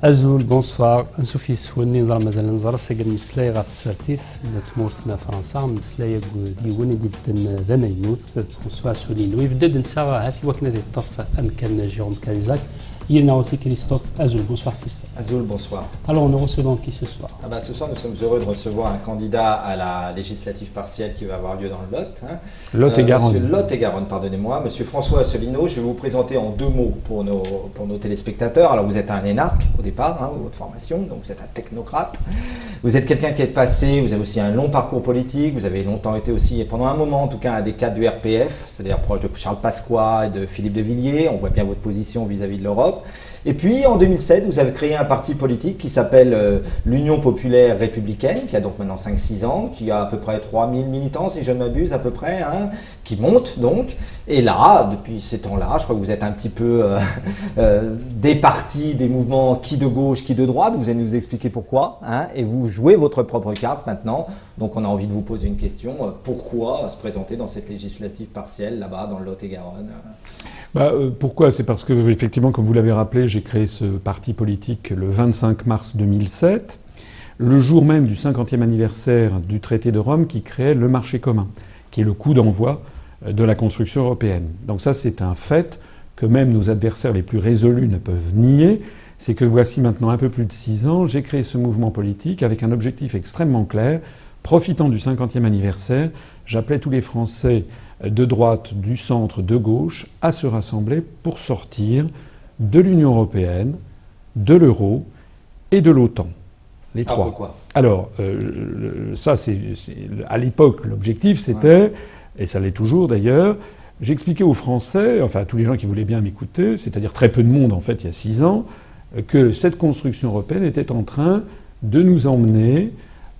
أزول بونسوار نشوف يسولني نظام مازال نزار ساقر مسلاي غات السرتيف تمورتنا فرنسا مسلاي ديون ديفدن ذا مينوث فرانسوا سولينو يبدد نسا هافي وكنا دي الطف أمكان جيروم كاريزاك يلنا aussi Christophe Azul. Bonsoir Christophe. Azul, bonsoir. Alors nous recevons qui ce soir? Ce soir, nous sommes heureux de recevoir un candidat à la législative partielle qui va avoir lieu dans le Lot. Lot-et-Garonne. Monsieur Lot-et-Garonne, pardonnez-moi. Monsieur François Asselineau, je vais vous présenter en deux mots pour nos téléspectateurs. Alors vous êtes un énarque au départ, votre formation, donc vous êtes un technocrate. Vous êtes quelqu'un qui est passé, vous avez aussi un long parcours politique, vous avez longtemps été aussi, pendant un moment en tout cas, un des cadres du RPF, c'est-à-dire proche de Charles Pasqua et de Philippe de Villiers. On voit bien votre position vis-à-vis de l'Europe. Et puis en 2007, vous avez créé un parti politique qui s'appelle l'Union Populaire Républicaine, qui a donc maintenant 5-6 ans, qui a à peu près 3000 militants, si je ne m'abuse, à peu près, qui monte donc. Et là, depuis ces temps-là, je crois que vous êtes un petit peu des partis, des mouvements qui de gauche, qui de droite. Vous allez nous expliquer pourquoi. Et vous jouez votre propre carte maintenant. Donc on a envie de vous poser une question. Pourquoi se présenter dans cette législative partielle, là-bas, dans le Lot-et-Garonne? Pourquoi? C'est parce que, effectivement, comme vous l'avez rappelé, j'ai créé ce parti politique le 25 mars 2007, le jour même du 50e anniversaire du traité de Rome qui créait le marché commun, qui est le coup d'envoi de la construction européenne. Donc ça, c'est un fait que même nos adversaires les plus résolus ne peuvent nier. C'est que voici maintenant un peu plus de 6 ans, j'ai créé ce mouvement politique avec un objectif extrêmement clair. Profitant du 50e anniversaire, j'appelais tous les Français de droite, du centre, de gauche, à se rassembler pour sortir de l'Union européenne, de l'euro et de l'OTAN. Les trois. Pourquoi? Alors, ça, à l'époque, l'objectif, c'était, et ça l'est toujours d'ailleurs, j'expliquais aux Français, enfin à tous les gens qui voulaient bien m'écouter, c'est-à-dire très peu de monde en fait il y a 6 ans, que cette construction européenne était en train de nous emmener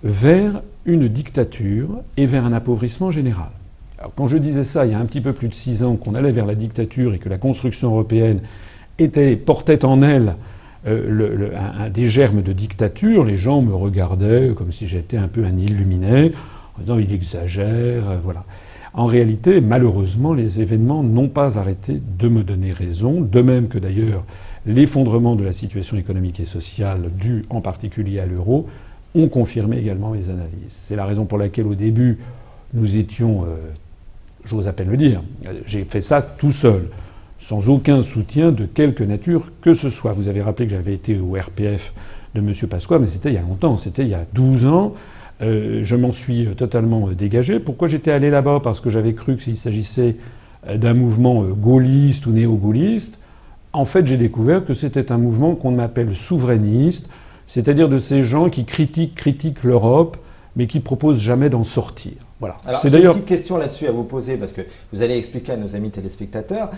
vers une dictature et vers un appauvrissement général. Alors, quand je disais ça il y a un petit peu plus de 6 ans, qu'on allait vers la dictature et que la construction européenne portait en elle des germes de dictature, les gens me regardaient comme si j'étais un peu un illuminé, en disant il exagère, voilà. En réalité, malheureusement, les événements n'ont pas arrêté de me donner raison, de même que d'ailleurs l'effondrement de la situation économique et sociale due en particulier à l'euro ont confirmé également mes analyses. C'est la raison pour laquelle au début nous étions, j'ose à peine le dire, j'ai fait ça tout seul, sans aucun soutien de quelque nature que ce soit. Vous avez rappelé que j'avais été au RPF de M. Pasqua, mais c'était il y a longtemps, c'était il y a 12 ans. Je m'en suis totalement dégagé. Pourquoi j'étais allé là-bas? Parce que j'avais cru qu'il s'agissait d'un mouvement gaulliste ou néo-gaulliste. En fait, j'ai découvert que c'était un mouvement qu'on appelle souverainiste, c'est-à-dire de ces gens qui critiquent l'Europe, mais qui proposent jamais d'en sortir. Voilà. Alors, j'ai une petite question là-dessus à vous poser, parce que vous allez expliquer à nos amis téléspectateurs.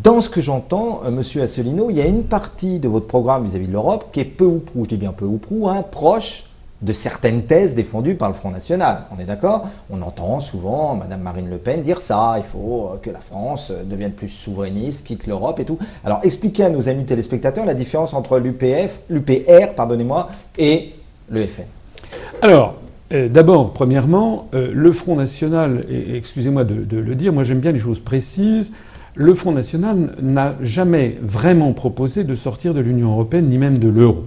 Dans ce que j'entends, Monsieur Asselineau, il y a une partie de votre programme vis-à-vis de l'Europe qui est peu ou prou, je dis bien peu ou prou, proche de certaines thèses défendues par le Front National. On est d'accord? On entend souvent Madame Marine Le Pen dire ça, il faut que la France devienne plus souverainiste, quitte l'Europe et tout. Alors expliquez à nos amis téléspectateurs la différence entre l'UPR, pardonnez-moi, et le FN. Alors, d'abord, premièrement, le Front National, et excusez-moi de le dire, moi j'aime bien les choses précises, le Front National n'a jamais vraiment proposé de sortir de l'Union européenne, ni même de l'euro.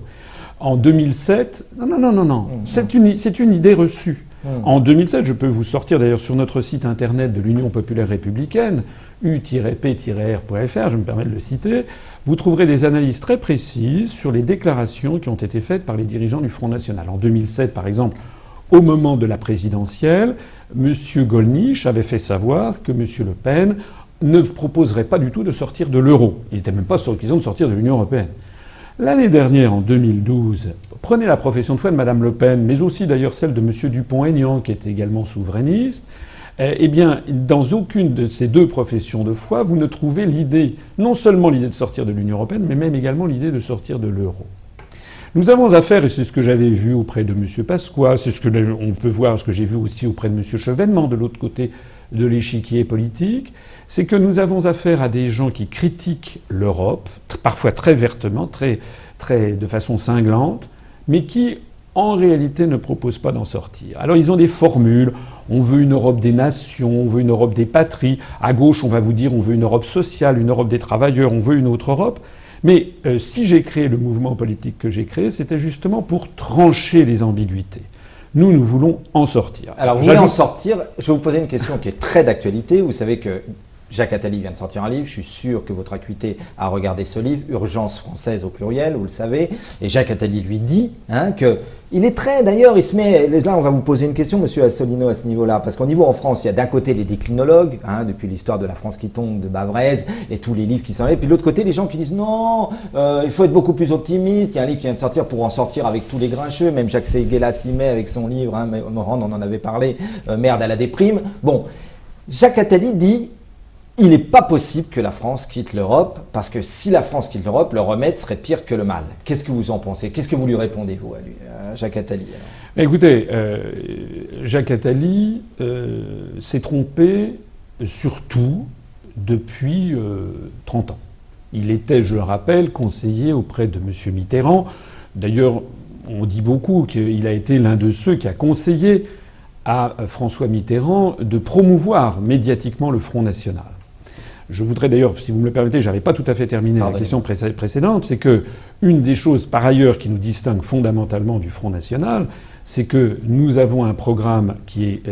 En 2007, non. C'est une idée reçue. En 2007, je peux vous sortir d'ailleurs sur notre site internet de l'Union Populaire Républicaine, u-p-r.fr, je me permets de le citer, vous trouverez des analyses très précises sur les déclarations qui ont été faites par les dirigeants du Front National. En 2007, par exemple, au moment de la présidentielle, M. Gollnisch avait fait savoir que M. Le Pen ne proposerait pas du tout de sortir de l'euro. Il n'était même pas sur l'occasion de sortir de l'Union européenne. L'année dernière, en 2012, prenez la profession de foi de Mme Le Pen, mais aussi d'ailleurs celle de M. Dupont-Aignan, qui est également souverainiste. Eh bien, dans aucune de ces deux professions de foi, vous ne trouvez l'idée, non seulement l'idée de sortir de l'Union européenne, mais même également l'idée de sortir de l'euro. Nous avons affaire, et c'est ce que j'avais vu auprès de M. Pasqua, c'est ce que on peut voir, ce que j'ai vu aussi auprès de M. Chevènement, de l'autre côté de l'échiquier politique, c'est que nous avons affaire à des gens qui critiquent l'Europe, parfois très vertement, de façon cinglante, mais qui, en réalité, ne proposent pas d'en sortir. Alors ils ont des formules, on veut une Europe des nations, on veut une Europe des patries, à gauche on va vous dire on veut une Europe sociale, une Europe des travailleurs, on veut une autre Europe, Mais si j'ai créé le mouvement politique que j'ai créé, c'était justement pour trancher les ambiguïtés. Nous voulons en sortir. Alors, vous voulez en sortir. Je vais vous poser une question qui est très d'actualité. Vous savez que Jacques Attali vient de sortir un livre. Je suis sûr que votre acuité a regardé ce livre, Urgence française au pluriel, vous le savez. Et Jacques Attali lui dit que il est très, d'ailleurs, il se met, là on va vous poser une question, monsieur Asselineau, à ce niveau-là, parce qu'au niveau en France, il y a d'un côté les déclinologues, depuis l'histoire de la France qui tombe, de Bavrez, et tous les livres qui sont là, et puis de l'autre côté, les gens qui disent non, il faut être beaucoup plus optimiste, il y a un livre qui vient de sortir pour en sortir avec tous les grincheux, même Jacques Séguéla s'y met avec son livre, Morand, on en avait parlé, Merde à la déprime. Bon, Jacques Attali dit, il n'est pas possible que la France quitte l'Europe, parce que si la France quitte l'Europe, le remède serait pire que le mal. Qu'est-ce que vous en pensez? Qu'est-ce que vous lui répondez, vous, à Jacques Attali alors? Écoutez, Jacques Attali s'est trompé surtout depuis 30 ans. Il était, je le rappelle, conseiller auprès de M. Mitterrand. D'ailleurs, on dit beaucoup qu'il a été l'un de ceux qui a conseillé à François Mitterrand de promouvoir médiatiquement le Front National. Je voudrais d'ailleurs, si vous me le permettez, j'avais pas tout à fait terminé la question précédente, c'est que une des choses par ailleurs qui nous distingue fondamentalement du Front National, c'est que nous avons un programme qui est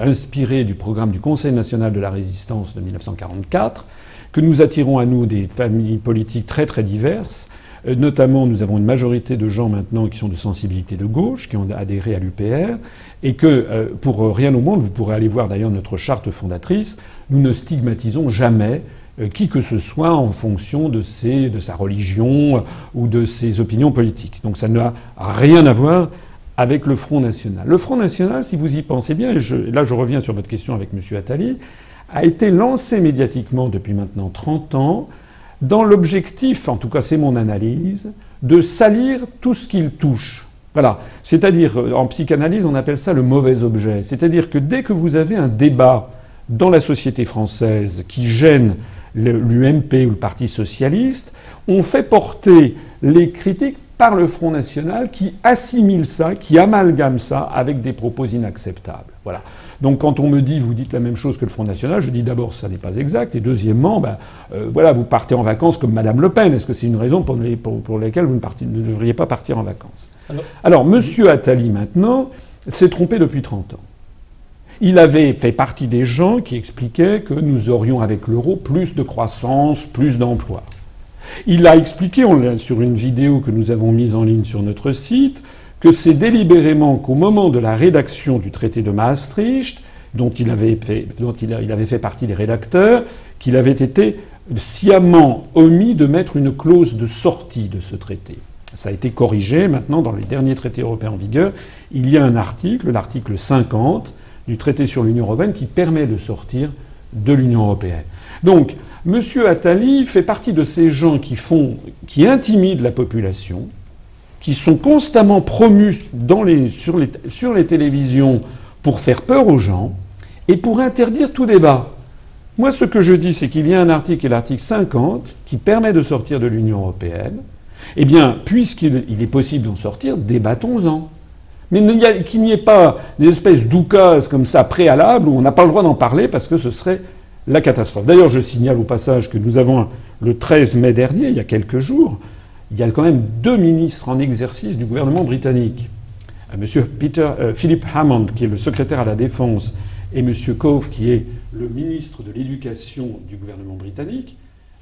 inspiré du programme du Conseil national de la résistance de 1944, que nous attirons à nous des familles politiques très très diverses. Notamment, nous avons une majorité de gens maintenant qui sont de sensibilité de gauche, qui ont adhéré à l'UPR, et que, pour rien au monde, vous pourrez aller voir d'ailleurs notre charte fondatrice, nous ne stigmatisons jamais qui que ce soit en fonction de sa religion ou de ses opinions politiques. Donc ça n'a rien à voir avec le Front National. Le Front National, si vous y pensez bien, et là je reviens sur votre question avec M. Attali, a été lancé médiatiquement depuis maintenant 30 ans dans l'objectif, en tout cas c'est mon analyse, de salir tout ce qu'il touche. Voilà. C'est-à-dire, en psychanalyse, on appelle ça le mauvais objet. C'est-à-dire que dès que vous avez un débat dans la société française qui gêne l'UMP ou le Parti socialiste, on fait porter les critiques par le Front National qui assimile ça, qui amalgame ça avec des propos inacceptables. Voilà. Donc quand on me dit, vous dites la même chose que le Front National, je dis d'abord ça n'est pas exact, et deuxièmement, voilà, vous partez en vacances comme Madame Le Pen. Est-ce que c'est une raison pour laquelle vous ne devriez pas partir en vacances? Alors, M. Attali, maintenant, s'est trompé depuis 30 ans. Il avait fait partie des gens qui expliquaient que nous aurions avec l'euro plus de croissance, plus d'emplois. Il a expliqué, sur une vidéo que nous avons mise en ligne sur notre site, que c'est délibérément qu'au moment de la rédaction du traité de Maastricht, dont il avait fait partie des rédacteurs, qu'il avait été sciemment omis de mettre une clause de sortie de ce traité. Ça a été corrigé maintenant dans les derniers traités européens en vigueur. Il y a un article, l'article 50 du traité sur l'Union européenne, qui permet de sortir de l'Union européenne. Donc, M. Attali fait partie de ces gens qui intimident la population, qui sont constamment promus sur les télévisions pour faire peur aux gens et pour interdire tout débat. Moi, ce que je dis, c'est qu'il y a un article, qui est l'article 50, qui permet de sortir de l'Union européenne. Eh bien, puisqu'il est possible d'en sortir, débattons-en. Mais qu'il n'y ait pas des espèces d'oukases comme ça préalables où on n'a pas le droit d'en parler parce que ce serait la catastrophe. D'ailleurs, je signale au passage que nous avons, le 13 mai dernier, il y a quelques jours, il y a quand même 2 ministres en exercice du gouvernement britannique. M. Philip Hammond, qui est le secrétaire à la Défense, et M. Cove, qui est le ministre de l'Éducation du gouvernement britannique,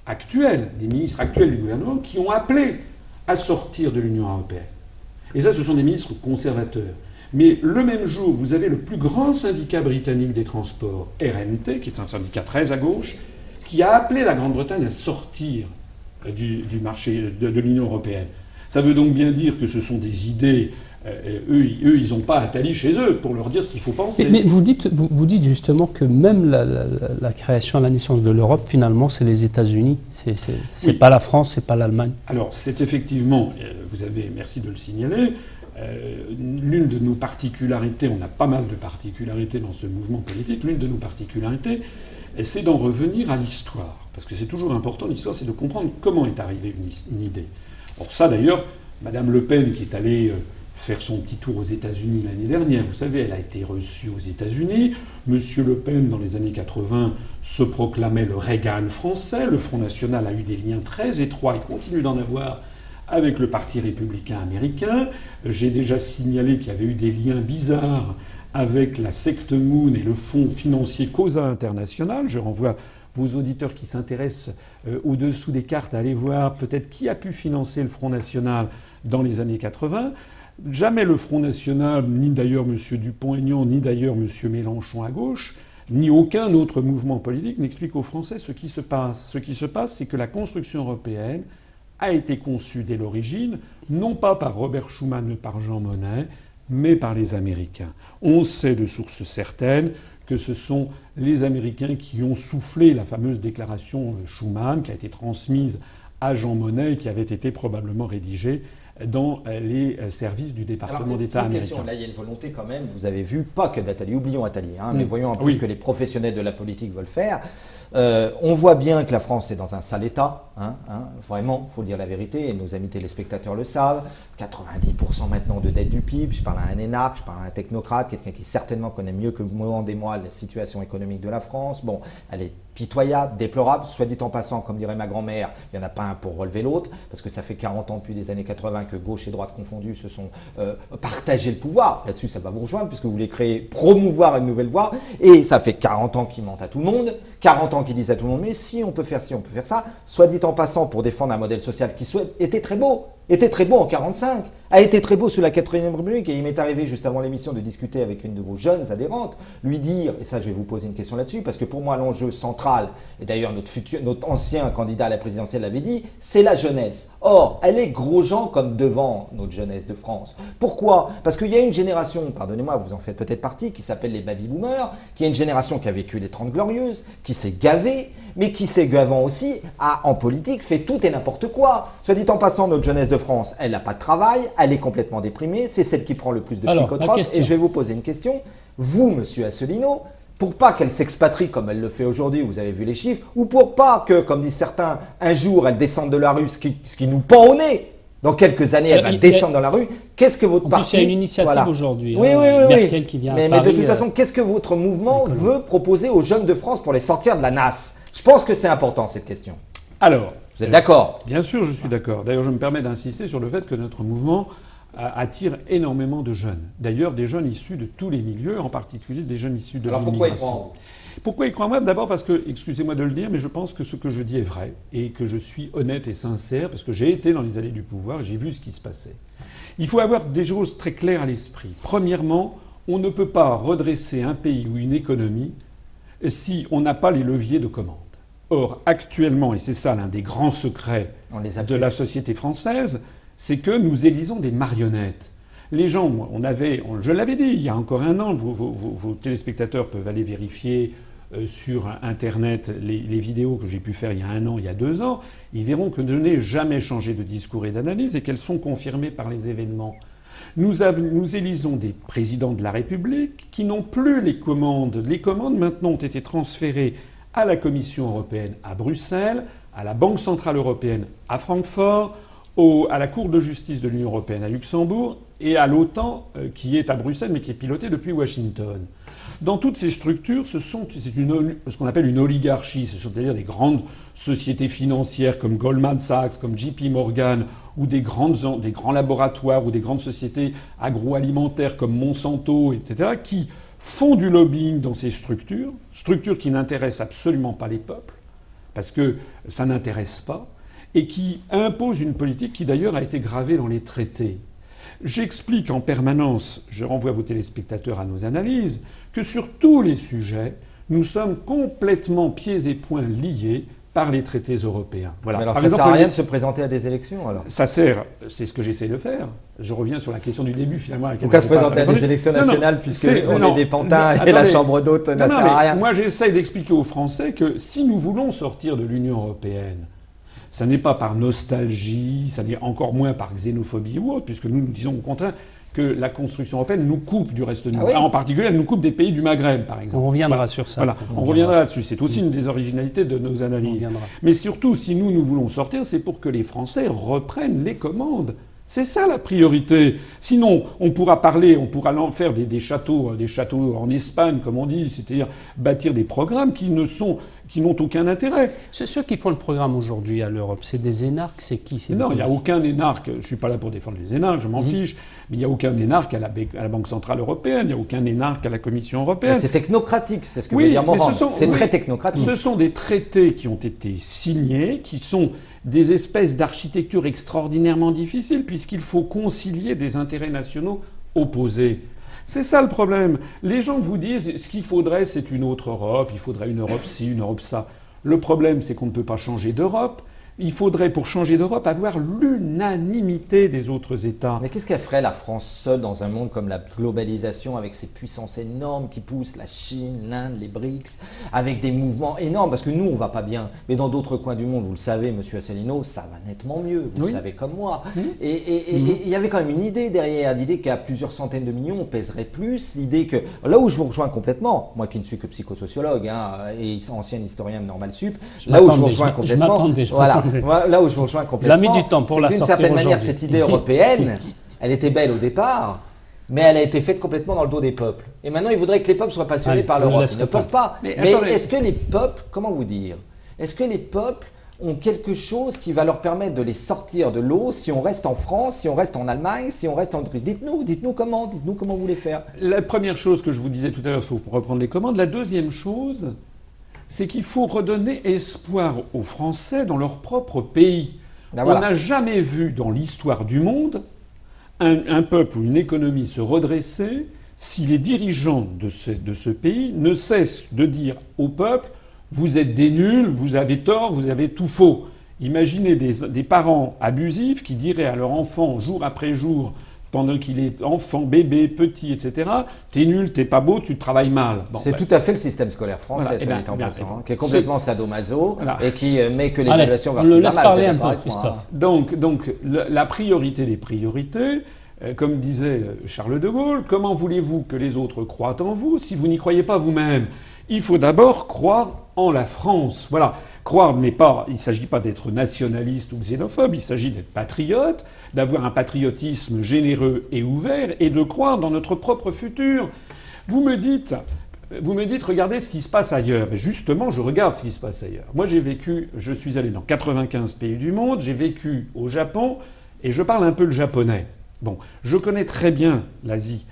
des ministres actuels du gouvernement, qui ont appelé à sortir de l'Union européenne. Et ça, ce sont des ministres conservateurs. Mais le même jour, vous avez le plus grand syndicat britannique des transports, RMT, qui est un syndicat très à gauche, qui a appelé la Grande-Bretagne à sortir du marché de l'Union européenne. Ça veut donc bien dire que ce sont des idées. Eux, ils n'ont pas Attali chez eux pour leur dire ce qu'il faut penser. Mais vous dites justement que même la création, la naissance de l'Europe, finalement, c'est les États-Unis. C'est pas la France, c'est pas l'Allemagne. Alors, c'est effectivement, merci de le signaler, l'une de nos particularités, on a pas mal de particularités dans ce mouvement politique, l'une de nos particularités, c'est d'en revenir à l'histoire. Parce que c'est toujours important, l'histoire, c'est de comprendre comment est arrivée une idée. Or ça, d'ailleurs, Madame Le Pen, qui est allée faire son petit tour aux États-Unis l'année dernière. Vous savez, elle a été reçue aux États-Unis. Monsieur Le Pen, dans les années 80, se proclamait le Reagan français. Le Front National a eu des liens très étroits et continue d'en avoir avec le Parti républicain américain. J'ai déjà signalé qu'il y avait eu des liens bizarres avec la secte Moon et le fonds financier Cosa International. Je renvoie vos auditeurs qui s'intéressent au-dessous des cartes à aller voir peut-être qui a pu financer le Front National dans les années 80. Jamais le Front National, ni d'ailleurs M. Dupont-Aignan, ni d'ailleurs M. Mélenchon à gauche, ni aucun autre mouvement politique n'explique aux Français ce qui se passe. Ce qui se passe, c'est que la construction européenne a été conçue dès l'origine, non pas par Robert Schuman ou par Jean Monnet, mais par les Américains. On sait de sources certaines que ce sont les Américains qui ont soufflé la fameuse déclaration Schuman, qui a été transmise à Jean Monnet et qui avait été probablement rédigée dans les services du département d'État américain. Là, il y a une volonté quand même, vous avez vu, pas que d'Attali, oublions Attali, mais voyons un peu ce que les professionnels de la politique veulent faire. On voit bien que la France est dans un sale état, vraiment, il faut dire la vérité, et nos amis téléspectateurs le savent. 90% maintenant de dette du PIB, je parle à un énarque, je parle à un technocrate, quelqu'un qui certainement connaît mieux que moi et moi la situation économique de la France. Bon, elle est pitoyable, déplorable, soit dit en passant, comme dirait ma grand-mère, il n'y en a pas un pour relever l'autre, parce que ça fait 40 ans depuis les années 80 que gauche et droite confondues se sont partagés le pouvoir. Là-dessus, ça va vous rejoindre, puisque vous voulez promouvoir une nouvelle voie, et ça fait 40 ans qu'ils mentent à tout le monde, 40 ans qu'ils disent à tout le monde, mais si on peut faire ci, on peut faire ça, soit dit en passant, pour défendre un modèle social qui était très beau en 45, a été très beau sous la 4e République, et il m'est arrivé juste avant l'émission de discuter avec une de vos jeunes adhérentes, lui dire, et ça je vais vous poser une question là-dessus, parce que pour moi l'enjeu central, et d'ailleurs notre ancien candidat à la présidentielle l'avait dit, c'est la jeunesse. Or, elle est gros gens comme devant notre jeunesse de France. Pourquoi? Parce qu'il y a une génération, pardonnez-moi, vous en faites peut-être partie, qui s'appelle les baby-boomers, qui est une génération qui a vécu les 30 glorieuses, qui s'est gavée, mais qui s'est gavant aussi, en politique, fait tout et n'importe quoi. Soit dit en passant, notre jeunesse de France, elle n'a pas de travail, elle est complètement déprimée, c'est celle qui prend le plus de psychotropes. Et je vais vous poser une question. Vous, monsieur Asselineau, pour pas qu'elle s'expatrie comme elle le fait aujourd'hui, vous avez vu les chiffres, ou pour pas que, comme disent certains, un jour elle descende de la rue, ce qui nous pend au nez, dans quelques années elle va descendre dans la rue, qu'est-ce que votre parti... Il y a une initiative aujourd'hui, oui. Merkel qui vient à Paris, mais de toute façon, qu'est-ce que votre mouvement veut proposer aux jeunes de France pour les sortir de la nasse? Je pense que c'est important cette question. Alors, vous êtes d'accord? Bien sûr, je suis d'accord. D'ailleurs, je me permets d'insister sur le fait que notre mouvement attire énormément de jeunes. D'ailleurs, des jeunes issus de tous les milieux, en particulier des jeunes issus de l'immigration. Alors pourquoi ils croient en vous? Pourquoi ils croient en moi? D'abord parce que, excusez-moi de le dire, mais je pense que ce que je dis est vrai et que je suis honnête et sincère parce que j'ai été dans les allées du pouvoir et j'ai vu ce qui se passait. Il faut avoir des choses très claires à l'esprit. Premièrement, on ne peut pas redresser un pays ou une économie si on n'a pas les leviers de commande. Or, actuellement, et c'est ça l'un des grands secrets de la société française, c'est que nous élisons des marionnettes. Les gens, je l'avais dit il y a encore un an, vos téléspectateurs peuvent aller vérifier sur Internet les vidéos que j'ai pu faire il y a un an, il y a 2 ans, ils verront que je n'ai jamais changé de discours et d'analyse et qu'elles sont confirmées par les événements. Nous élisons des présidents de la République qui n'ont plus les commandes. Les commandes maintenant ont été transférées à la Commission européenne à Bruxelles, à la Banque centrale européenne à Francfort, à la Cour de justice de l'Union européenne à Luxembourg et à l'OTAN qui est à Bruxelles mais qui est pilotée depuis Washington. Dans toutes ces structures, c'est ce qu'on appelle une oligarchie, c'est-à-dire des grandes sociétés financières comme Goldman Sachs, comme JP Morgan, ou des grands laboratoires ou des grandes sociétés agroalimentaires comme Monsanto, etc., qui font du lobbying dans ces structures qui n'intéressent absolument pas les peuples, parce que ça n'intéresse pas, et qui imposent une politique qui d'ailleurs a été gravée dans les traités. J'explique en permanence, je renvoie vos téléspectateurs à nos analyses, que sur tous les sujets, nous sommes complètement pieds et poings liés par les traités européens. Voilà. Mais alors ça ne sert à rien de se présenter à des élections alors? Ça sert, c'est ce que j'essaie de faire. Je reviens sur la question du début finalement. Pourquoi se présenter à des élections nationales puisqu'on est des pantins et la chambre d'hôtes ne sert à rien? Moi j'essaie d'expliquer aux Français que si nous voulons sortir de l'Union européenne, ça n'est pas par nostalgie, ça n'est encore moins par xénophobie ou autre, puisque nous disons au contraire que la construction européenne nous coupe du reste du monde. En particulier, elle nous coupe des pays du Maghreb, par exemple. On reviendra sur ça. Voilà, on reviendra là-dessus. C'est aussi une des originalités de nos analyses. Mais surtout, si nous voulons sortir, c'est pour que les Français reprennent les commandes. C'est ça la priorité. Sinon, on pourra faire des châteaux en Espagne, comme on dit, c'est-à-dire bâtir des programmes qui n'ont aucun intérêt. C'est ceux qui font le programme aujourd'hui à l'Europe. C'est des énarques, c'est qui? Non, il n'y a aucun énarque. Je ne suis pas là pour défendre les énarques, je m'en fiche. Mais il n'y a aucun énarque à la Banque Centrale Européenne, il n'y a aucun énarque à la Commission Européenne. C'est technocratique, c'est ce que veut dire Morand. C'est très technocratique. Ce sont des traités qui ont été signés, qui sont des espèces d'architecture extraordinairement difficiles, puisqu'il faut concilier des intérêts nationaux opposés. C'est ça le problème. Les gens vous disent ce qu'il faudrait, c'est une autre Europe, il faudrait une Europe ci, une Europe ça. Le problème, c'est qu'on ne peut pas changer d'Europe. Il faudrait, pour changer d'Europe, avoir l'unanimité des autres États. Mais qu'est-ce qu'elle ferait la France seule dans un monde comme la globalisation, avec ces puissances énormes qui poussent, la Chine, l'Inde, les BRICS, avec des mouvements énormes? Parce que nous, on va pas bien. Mais dans d'autres coins du monde, vous le savez, monsieur Asselineau, ça va nettement mieux. Vous le savez comme moi. Et il y avait quand même une idée derrière, l'idée qu'à plusieurs centaines de millions, on pèserait plus. L'idée que, là où je vous rejoins complètement, moi qui ne suis que psychosociologue et ancien historien de Normal Sup, là où je vous rejoins complètement, voilà. Là où je vous rejoins complètement, l'as mis du temps pour la sortir d'une certaine manière, aujourd'hui. cette idée européenne, elle était belle au départ, mais elle a été faite complètement dans le dos des peuples. Et maintenant, ils voudraient que les peuples soient passionnés par l'Europe. Ils ne peuvent pas. Mais est-ce que les peuples, comment vous dire, est-ce que les peuples ont quelque chose qui va leur permettre de les sortir de l'eau si on reste en France, si on reste en Allemagne, si on reste en Autriche? Dites-nous comment vous voulez faire. La première chose que je vous disais tout à l'heure, il faut reprendre les commandes. La deuxième chose, c'est qu'il faut redonner espoir aux Français dans leur propre pays. Ben voilà. On n'a jamais vu dans l'histoire du monde un peuple ou une économie se redresser si les dirigeants de ce pays ne cessent de dire au peuple « vous êtes des nuls, vous avez tort, vous avez tout faux ». Imaginez des parents abusifs qui diraient à leur enfant jour après jour, pendant qu'il est enfant, bébé, petit, etc. « T'es nul, t'es pas beau, tu travailles mal ». C'est tout à fait le système scolaire français, qui est complètement sadomaso et qui met que l'évaluation vers ce qui va mal. Laisse parler un peu, Christophe. Donc la priorité des priorités, comme disait Charles de Gaulle, comment voulez-vous que les autres croient en vous si vous n'y croyez pas vous-même? Il faut d'abord croire en la France. Voilà. Croire n'est pas, il ne s'agit pas d'être nationaliste ou xénophobe, il s'agit d'être patriote, d'avoir un patriotisme généreux et ouvert et de croire dans notre propre futur. Vous me dites, regardez ce qui se passe ailleurs. Mais justement, je regarde ce qui se passe ailleurs. Moi, je suis allé dans 95 pays du monde, j'ai vécu au Japon et je parle un peu le japonais. Bon, je connais très bien l'Asie.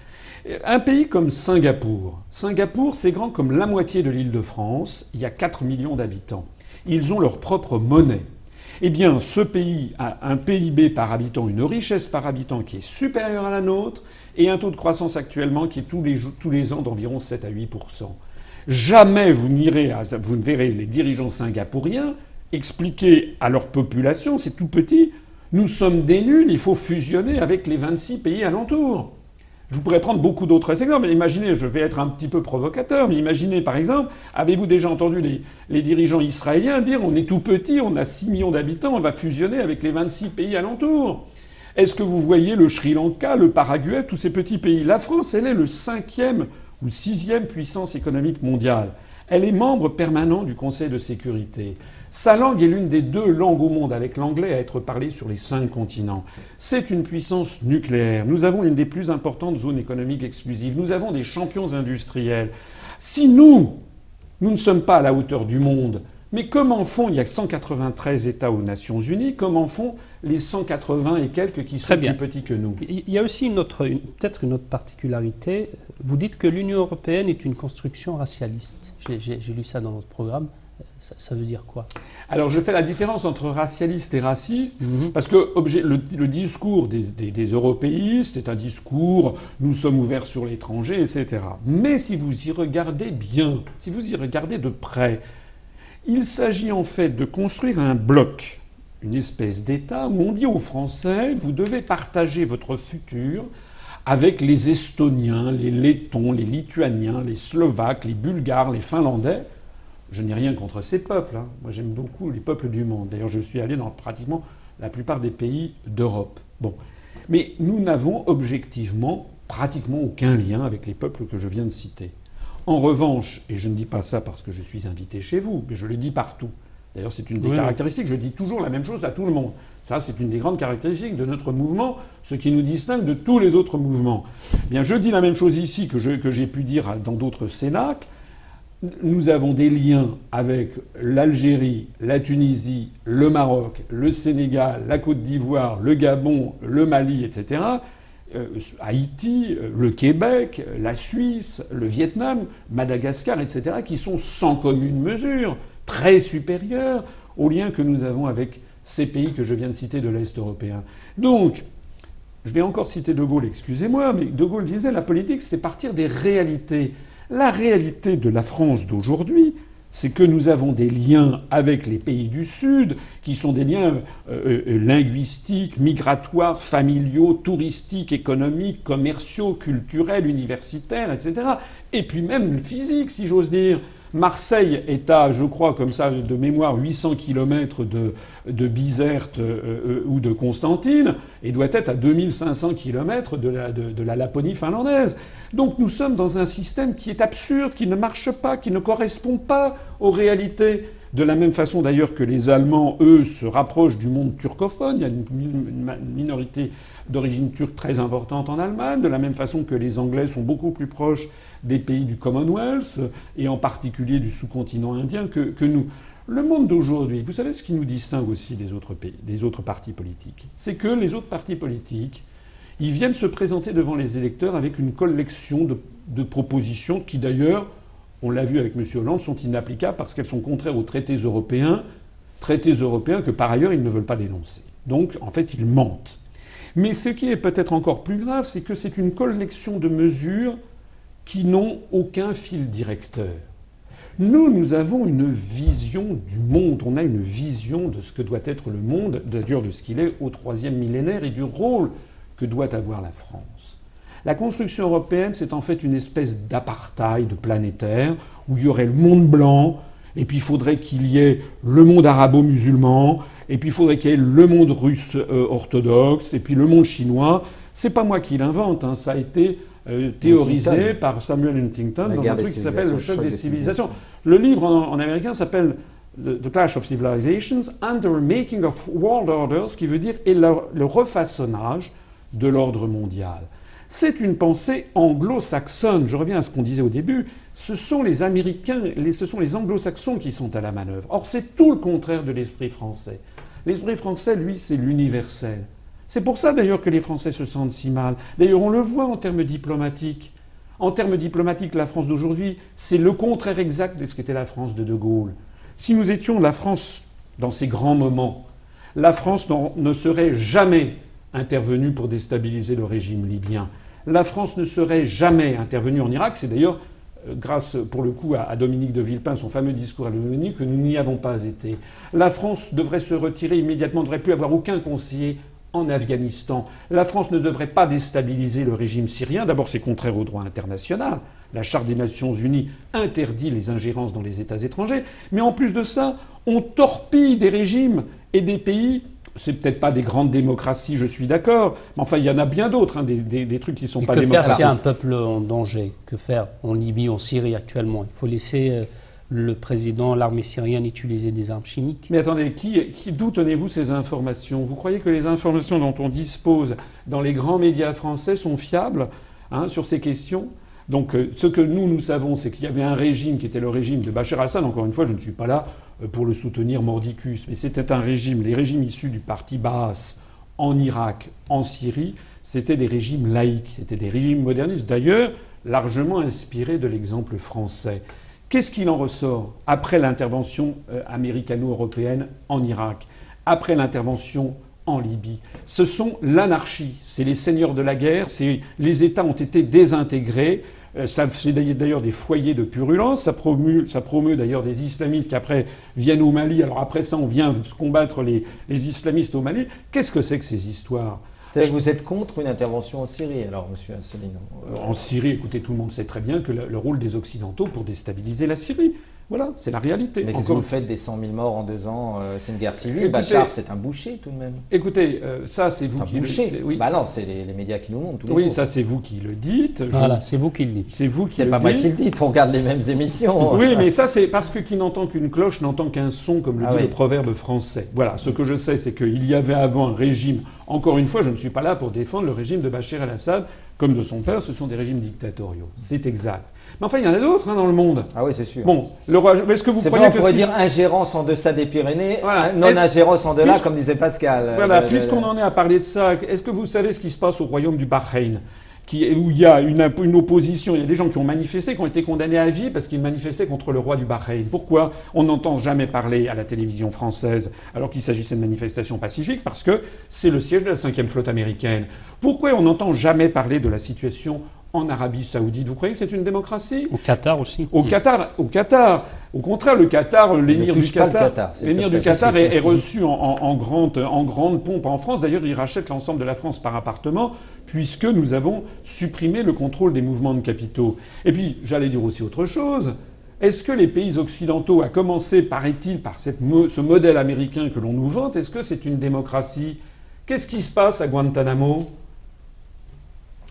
Un pays comme Singapour. Singapour, c'est grand comme la moitié de l'île de France. Il y a 4 millions d'habitants. Ils ont leur propre monnaie. Eh bien, ce pays a un PIB par habitant, une richesse par habitant qui est supérieure à la nôtre et un taux de croissance actuellement qui est tous les ans d'environ 7 à 8%. Jamais vous ne verrez les dirigeants singapouriens expliquer à leur population, c'est tout petit, nous sommes des nuls, il faut fusionner avec les 26 pays alentours. Je vous pourrais prendre beaucoup d'autres exemples. Imaginez, je vais être un petit peu provocateur, mais imaginez par exemple, avez-vous déjà entendu les dirigeants israéliens dire on est tout petit, on a 6 millions d'habitants, on va fusionner avec les 26 pays alentours? Est-ce que vous voyez le Sri Lanka, le Paraguay, tous ces petits pays? La France, elle est le 5e ou 6e puissance économique mondiale. Elle est membre permanent du Conseil de sécurité. Sa langue est l'une des 2 langues au monde, avec l'anglais à être parlé sur les 5 continents. C'est une puissance nucléaire. Nous avons une des plus importantes zones économiques exclusives. Nous avons des champions industriels. Si nous ne sommes pas à la hauteur du monde, mais comment font, il y a 193 États aux Nations Unies, comment font les 180 et quelques qui sont plus petits que nous? Il y a aussi peut-être une autre particularité. Vous dites que l'Union européenne est une construction racialiste. J'ai lu ça dans votre programme. Ça veut dire quoi? Alors je fais la différence entre racialiste et raciste, parce que le discours des européistes est un discours « nous sommes ouverts sur l'étranger », etc. Mais si vous y regardez bien, si vous y regardez de près, il s'agit en fait de construire un bloc, une espèce d'État où on dit aux Français « vous devez partager votre futur » avec les Estoniens, les Lettons, les Lituaniens, les Slovaques, les Bulgares, les Finlandais. Je n'ai rien contre ces peuples. Moi, j'aime beaucoup les peuples du monde. D'ailleurs, je suis allé dans pratiquement la plupart des pays d'Europe. Bon. Mais nous n'avons objectivement pratiquement aucun lien avec les peuples que je viens de citer. En revanche, et je ne dis pas ça parce que je suis invité chez vous, mais je le dis partout. D'ailleurs, c'est une des caractéristiques. Je dis toujours la même chose à tout le monde. Ça, c'est une des grandes caractéristiques de notre mouvement, ce qui nous distingue de tous les autres mouvements. Bien, je dis la même chose ici que j'ai pu dire dans d'autres cénacles. Nous avons des liens avec l'Algérie, la Tunisie, le Maroc, le Sénégal, la Côte d'Ivoire, le Gabon, le Mali, etc., Haïti, le Québec, la Suisse, le Vietnam, Madagascar, etc., qui sont sans commune mesure très supérieurs aux liens que nous avons avec ces pays que je viens de citer de l'Est européen. Donc, je vais encore citer De Gaulle, excusez-moi, mais De Gaulle disait la politique, c'est partir des réalités. La réalité de la France d'aujourd'hui, c'est que nous avons des liens avec les pays du Sud, qui sont des liens linguistiques, migratoires, familiaux, touristiques, économiques, commerciaux, culturels, universitaires, etc. Et puis même physiques, si j'ose dire. Marseille est à, je crois, comme ça, de mémoire, 800 km de Bizerte ou de Constantine, et doit être à 2500 km de la Laponie finlandaise. Donc nous sommes dans un système qui est absurde, qui ne marche pas, qui ne correspond pas aux réalités. De la même façon d'ailleurs que les Allemands, eux, se rapprochent du monde turcophone. Il y a une minorité d'origine turque très importante en Allemagne, de la même façon que les Anglais sont beaucoup plus proches des pays du Commonwealth, et en particulier du sous-continent indien, que nous. Le monde d'aujourd'hui, vous savez ce qui nous distingue aussi des autres pays, des autres partis politiques, c'est que les autres partis politiques, ils viennent se présenter devant les électeurs avec une collection de propositions qui d'ailleurs, on l'a vu avec M. Hollande, sont inapplicables parce qu'elles sont contraires aux traités européens que par ailleurs ils ne veulent pas dénoncer. Donc en fait ils mentent. Mais ce qui est peut-être encore plus grave, c'est que c'est une collection de mesures qui n'ont aucun fil directeur. Nous avons une vision du monde, on a une vision de ce que doit être le monde, d'ailleurs de ce qu'il est au troisième millénaire et du rôle que doit avoir la France. La construction européenne, c'est en fait une espèce d'apartheid planétaire où il y aurait le monde blanc, et puis il faudrait qu'il y ait le monde arabo-musulman, et puis il faudrait qu'il y ait le monde russe orthodoxe, et puis le monde chinois. C'est pas moi qui l'invente, hein, ça a été théorisé par Samuel Huntington dans un truc qui s'appelle Le choc des civilisations. Le livre en américain s'appelle The Clash of Civilizations and the Making of World Orders, qui veut dire le refaçonnage de l'ordre mondial. C'est une pensée anglo-saxonne. Je reviens à ce qu'on disait au début. Ce sont les Américains, ce sont les anglo-saxons qui sont à la manœuvre. Or, c'est tout le contraire de l'esprit français. L'esprit français, lui, c'est l'universel. C'est pour ça, d'ailleurs, que les Français se sentent si mal. D'ailleurs, on le voit en termes diplomatiques. En termes diplomatiques, la France d'aujourd'hui, c'est le contraire exact de ce qu'était la France de De Gaulle. Si nous étions la France dans ces grands moments, la France ne serait jamais intervenue pour déstabiliser le régime libyen. La France ne serait jamais intervenue en Irak. C'est d'ailleurs grâce, pour le coup, à Dominique de Villepin, son fameux discours à l'ONU, que nous n'y avons pas été. La France devrait se retirer immédiatement, ne devrait plus avoir aucun conseiller en Afghanistan. La France ne devrait pas déstabiliser le régime syrien. D'abord, c'est contraire au droit international. La Charte des Nations Unies interdit les ingérences dans les États étrangers. Mais en plus de ça, on torpille des régimes et des pays. C'est peut-être pas des grandes démocraties, je suis d'accord, mais enfin, il y en a bien d'autres, hein, des trucs qui sont pas démocratiques. Que faire s'il y a un peuple en danger? Que faire en Libye, en Syrie actuellement? Il faut laisser le président, l'armée syrienne utiliser des armes chimiques? Mais attendez, d'où tenez-vous ces informations? Vous croyez que les informations dont on dispose dans les grands médias français sont fiables, hein, sur ces questions? Donc ce que nous savons, c'est qu'il y avait un régime qui était le régime de Bachar al-Assad. Encore une fois, je ne suis pas là pour le soutenir mordicus, mais c'était un régime, les régimes issus du parti Baas en Irak, en Syrie, c'était des régimes laïques, c'était des régimes modernistes, d'ailleurs largement inspirés de l'exemple français. Qu'est-ce qu'il en ressort après l'intervention américano-européenne en Irak, après l'intervention en Libye? Ce sont l'anarchie, c'est les seigneurs de la guerre, les États ont été désintégrés. C'est d'ailleurs des foyers de purulence, ça promeut d'ailleurs des islamistes qui après viennent au Mali. Alors après ça, on vient combattre les islamistes au Mali. Qu'est-ce que c'est que ces histoires? C'est-à-dire que vous êtes contre une intervention en Syrie, alors, monsieur Asselineau? En Syrie, écoutez, tout le monde sait très bien que le rôle des Occidentaux pour déstabiliser la Syrie. Voilà, c'est la réalité. Mais qu'est-ce que vous faites des 100 000 morts en 2 ans? C'est une guerre civile. Écoutez, Bachar, c'est un boucher tout de même. Écoutez, ça c'est vous Un qui le boucher. dites. Oui, Bah non, c'est les médias qui nous montrent tous les oui, jours. ça c'est vous qui le dites. Voilà, c'est vous qui le dites. C'est vous qui C'est le pas moi dites. qui le dis, on regarde les mêmes émissions. Oui, mais ça c'est parce que qui n'entend qu'une cloche n'entend qu'un son, comme le Ah dit oui. le proverbe français. Voilà, ce que je sais, c'est qu'il y avait avant un régime. Encore une fois, je ne suis pas là pour défendre le régime de Bachar el-Assad comme de son père. Ce sont des régimes dictatoriaux. C'est exact. Mais enfin, il y en a d'autres dans le monde. Ah oui, c'est sûr. Bon, est-ce que vous C'est croyez bon, on que pourrait dire ingérence en deçà des Pyrénées, Voilà. non-ingérence en delà, puisque- comme disait Pascal. Voilà, puisqu'on en est à parler de ça, est-ce que vous savez ce qui se passe au royaume du Bahreïn, où il y a une opposition, il y a des gens qui ont manifesté, qui ont été condamnés à vie parce qu'ils manifestaient contre le roi du Bahreïn. Pourquoi on n'entend jamais parler à la télévision française alors qu'il s'agissait de manifestations pacifiques? Parce que c'est le siège de la 5e flotte américaine. Pourquoi on n'entend jamais parler de la situation en Arabie Saoudite? Vous croyez que c'est une démocratie? Au Qatar aussi. Au Qatar. Au contraire, le Qatar, l'émir du touche pas le Qatar, Qatar, c'est l'émir tout à du fait Qatar possible. est reçu en grande pompe en France. D'ailleurs, il rachète l'ensemble de la France par appartement, puisque nous avons supprimé le contrôle des mouvements de capitaux. Et puis, j'allais dire aussi autre chose. Est-ce que les pays occidentaux, à commencer, paraît-il, par ce modèle américain que l'on nous vante, est-ce que c'est une démocratie? Qu'est-ce qui se passe à Guantanamo?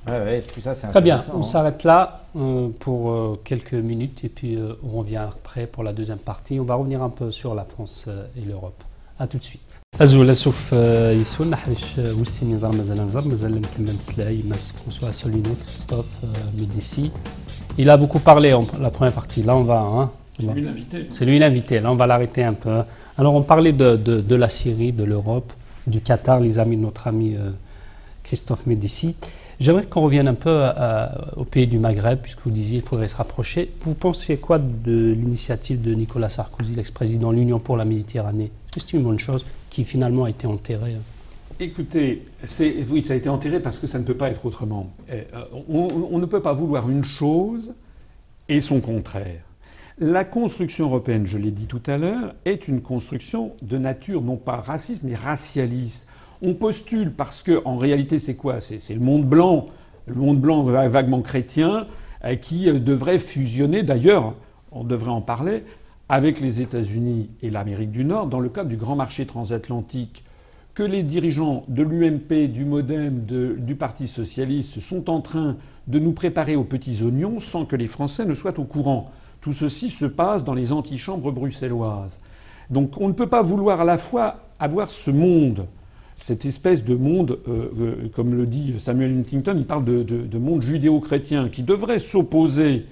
Ouais, tout ça, c'est Très bien, intéressant, on hein. s'arrête là pour quelques minutes et puis on revient après pour la deuxième partie. On va revenir un peu sur la France et l'Europe. A tout de suite. أزول سوف يسون نحرش وسين نظام مازال نكمل نسلاي ماس François Asselineau, Christophe Médici. Il a beaucoup parlé en la première partie. Là, on va. C'est lui l'invité. Là, on va l'arrêter un peu. Alors, on parlait de la Syrie, de l'Europe, du Qatar, les amis de notre ami Christophe Médici. J'aimerais qu'on revienne un peu au pays du Maghreb, puisque vous disiez qu'il faudrait se rapprocher. Vous pensiez quoi de l'initiative de Nicolas Sarkozy, l'ex-président de l'Union pour la Méditerranée? C'est une bonne chose qui finalement a été enterrée. Écoutez, oui, ça a été enterré parce que ça ne peut pas être autrement. On ne peut pas vouloir une chose et son contraire. La construction européenne, je l'ai dit tout à l'heure, est une construction de nature non pas raciste, mais racialiste. On postule parce que, en réalité, c'est quoi? C'est le monde blanc vaguement chrétien, qui devrait fusionner. D'ailleurs, on devrait en parler avec les États-Unis et l'Amérique du Nord dans le cadre du grand marché transatlantique. Que les dirigeants de l'UMP, du MoDem, du Parti socialiste sont en train de nous préparer aux petits oignons sans que les Français ne soient au courant. Tout ceci se passe dans les antichambres bruxelloises. Donc on ne peut pas vouloir à la fois avoir ce monde, cette espèce de monde, comme le dit Samuel Huntington, il parle de monde judéo-chrétien qui devrait s'opposer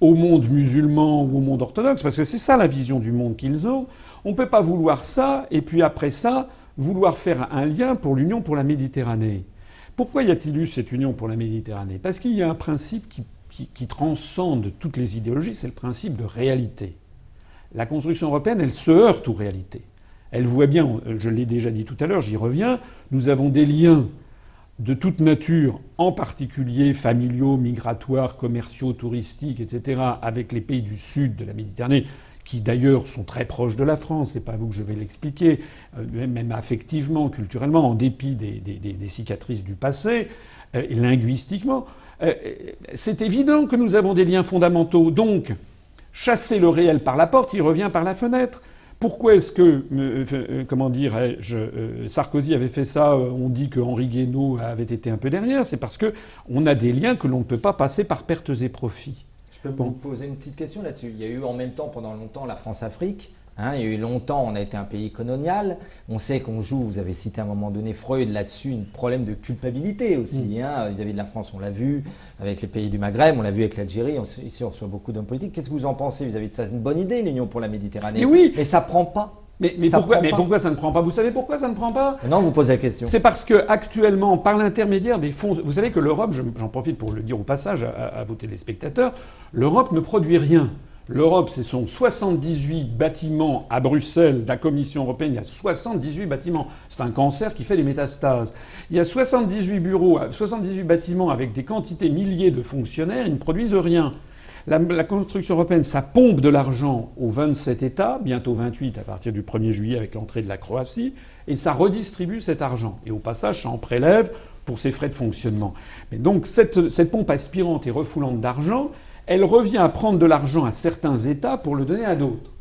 au monde musulman ou au monde orthodoxe, parce que c'est ça la vision du monde qu'ils ont. On ne peut pas vouloir ça, et puis après ça, vouloir faire un lien pour l'Union pour la Méditerranée. Pourquoi y a-t-il eu cette Union pour la Méditerranée? Parce qu'il y a un principe qui transcende toutes les idéologies, c'est le principe de réalité. La construction européenne, elle se heurte aux réalités. Elle voit bien, je l'ai déjà dit tout à l'heure, j'y reviens, nous avons des liens de toute nature, en particulier familiaux, migratoires, commerciaux, touristiques, etc., avec les pays du sud de la Méditerranée, qui d'ailleurs sont très proches de la France, c'est pas à vous que je vais l'expliquer, même affectivement, culturellement, en dépit des cicatrices du passé, et linguistiquement. C'est évident que nous avons des liens fondamentaux. Donc, chasser le réel par la porte, il revient par la fenêtre. Pourquoi est-ce que, Sarkozy avait fait ça? On dit que Henri Guénaud avait été un peu derrière. C'est parce que on a des liens que l'on ne peut pas passer par pertes et profits. Je peux vous poser une petite question là-dessus. Il y a eu en même temps, pendant longtemps, la France-Afrique. Hein, il y a eu longtemps, on a été un pays colonial. On sait qu'on joue, vous avez cité à un moment donné Freud là-dessus, un problème de culpabilité aussi hein, vis-à-vis de la France. On l'a vu avec les pays du Maghreb, on l'a vu avec l'Algérie. Ici, on reçoit beaucoup d'hommes politiques. Qu'est-ce que vous en pensez vis-à-vis de ça? C'est une bonne idée, l'Union pour la Méditerranée. Mais oui. Mais ça prend pas. Mais pourquoi ça ne prend pas? Vous savez pourquoi ça ne prend pas? Non, vous posez la question. C'est parce que actuellement, par l'intermédiaire des fonds, vous savez que l'Europe, j'en profite pour le dire au passage à vos téléspectateurs, l'Europe ne produit rien. L'Europe, ce sont 78 bâtiments à Bruxelles, de la Commission européenne, il y a 78 bâtiments. C'est un cancer qui fait des métastases. Il y a 78 bureaux, 78 bâtiments avec des quantités milliers de fonctionnaires, ils ne produisent rien. La construction européenne, ça pompe de l'argent aux 27 États, bientôt 28 à partir du 1er juillet avec l'entrée de la Croatie, et ça redistribue cet argent. Et au passage, ça en prélève pour ses frais de fonctionnement. Mais donc cette pompe aspirante et refoulante d'argent, elle revient à prendre de l'argent à certains États pour le donner à d'autres.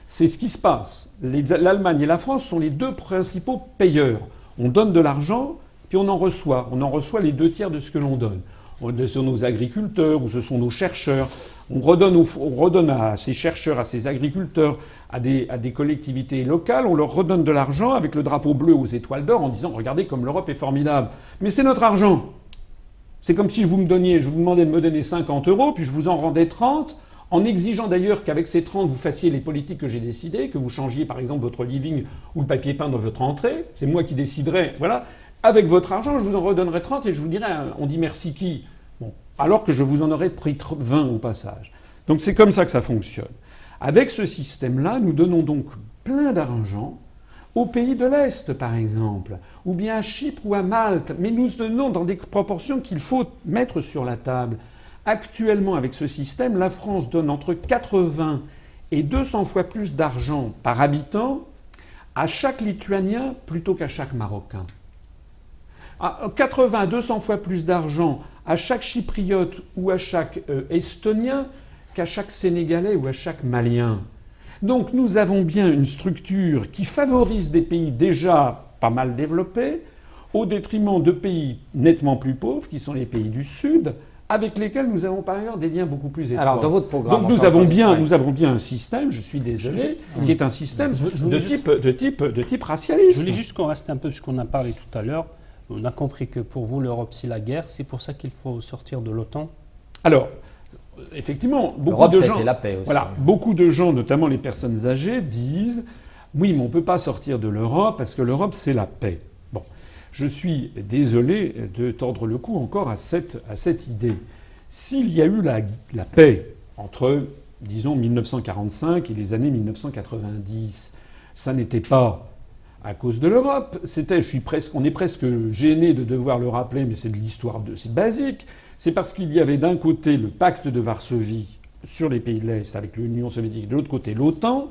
C'est ce qui se passe. L'Allemagne et la France sont les deux principaux payeurs. On donne de l'argent, puis on en reçoit. On en reçoit les 2 tiers de ce que l'on donne. Ce sont nos agriculteurs ou ce sont nos chercheurs. On redonne à ces chercheurs, à ces agriculteurs, à des collectivités locales, on leur redonne de l'argent avec le drapeau bleu aux étoiles d'or en disant « Regardez comme l'Europe est formidable ». Mais c'est notre argent. C'est comme si je vous demandais de me donner 50 €, puis je vous en rendais 30, en exigeant d'ailleurs qu'avec ces 30, vous fassiez les politiques que j'ai décidées, que vous changiez par exemple votre living ou le papier peint dans votre entrée. C'est moi qui déciderai, voilà. Avec votre argent, je vous en redonnerai 30 et je vous dirai, on dit merci qui ? Bon, alors que je vous en aurais pris 20 au passage. Donc c'est comme ça que ça fonctionne. Avec ce système-là, nous donnons donc plein d'argent aux pays de l'Est, par exemple, ou bien à Chypre ou à Malte, mais nous donnons dans des proportions qu'il faut mettre sur la table. Actuellement, avec ce système, la France donne entre 80 et 200 fois plus d'argent par habitant à chaque Lituanien plutôt qu'à chaque Marocain. 80 à 200 fois plus d'argent à chaque Chypriote ou à chaque Estonien qu'à chaque Sénégalais ou à chaque Malien. Donc nous avons bien une structure qui favorise des pays déjà pas mal développés au détriment de pays nettement plus pauvres, qui sont les pays du Sud, avec lesquels nous avons par ailleurs des liens beaucoup plus étroits. Alors dans votre programme... Donc nous avons bien un système, je suis désolé, qui est un système de type racialiste. Je voulais juste qu'on reste un peu, puisqu'on a parlé tout à l'heure, on a compris que pour vous l'Europe c'est la guerre, c'est pour ça qu'il faut sortir de l'OTAN. Alors... Effectivement, beaucoup de gens, la paix aussi. Voilà, beaucoup de gens, notamment les personnes âgées, disent « Oui, mais on ne peut pas sortir de l'Europe parce que l'Europe, c'est la paix. » Bon, je suis désolé de tordre le cou encore à cette idée. S'il y a eu la paix entre, disons, 1945 et les années 1990, ça n'était pas à cause de l'Europe. On est presque gêné de devoir le rappeler, mais c'est de l'histoire, c'est basique. C'est parce qu'il y avait d'un côté le pacte de Varsovie sur les pays de l'Est avec l'Union soviétique, de l'autre côté l'OTAN,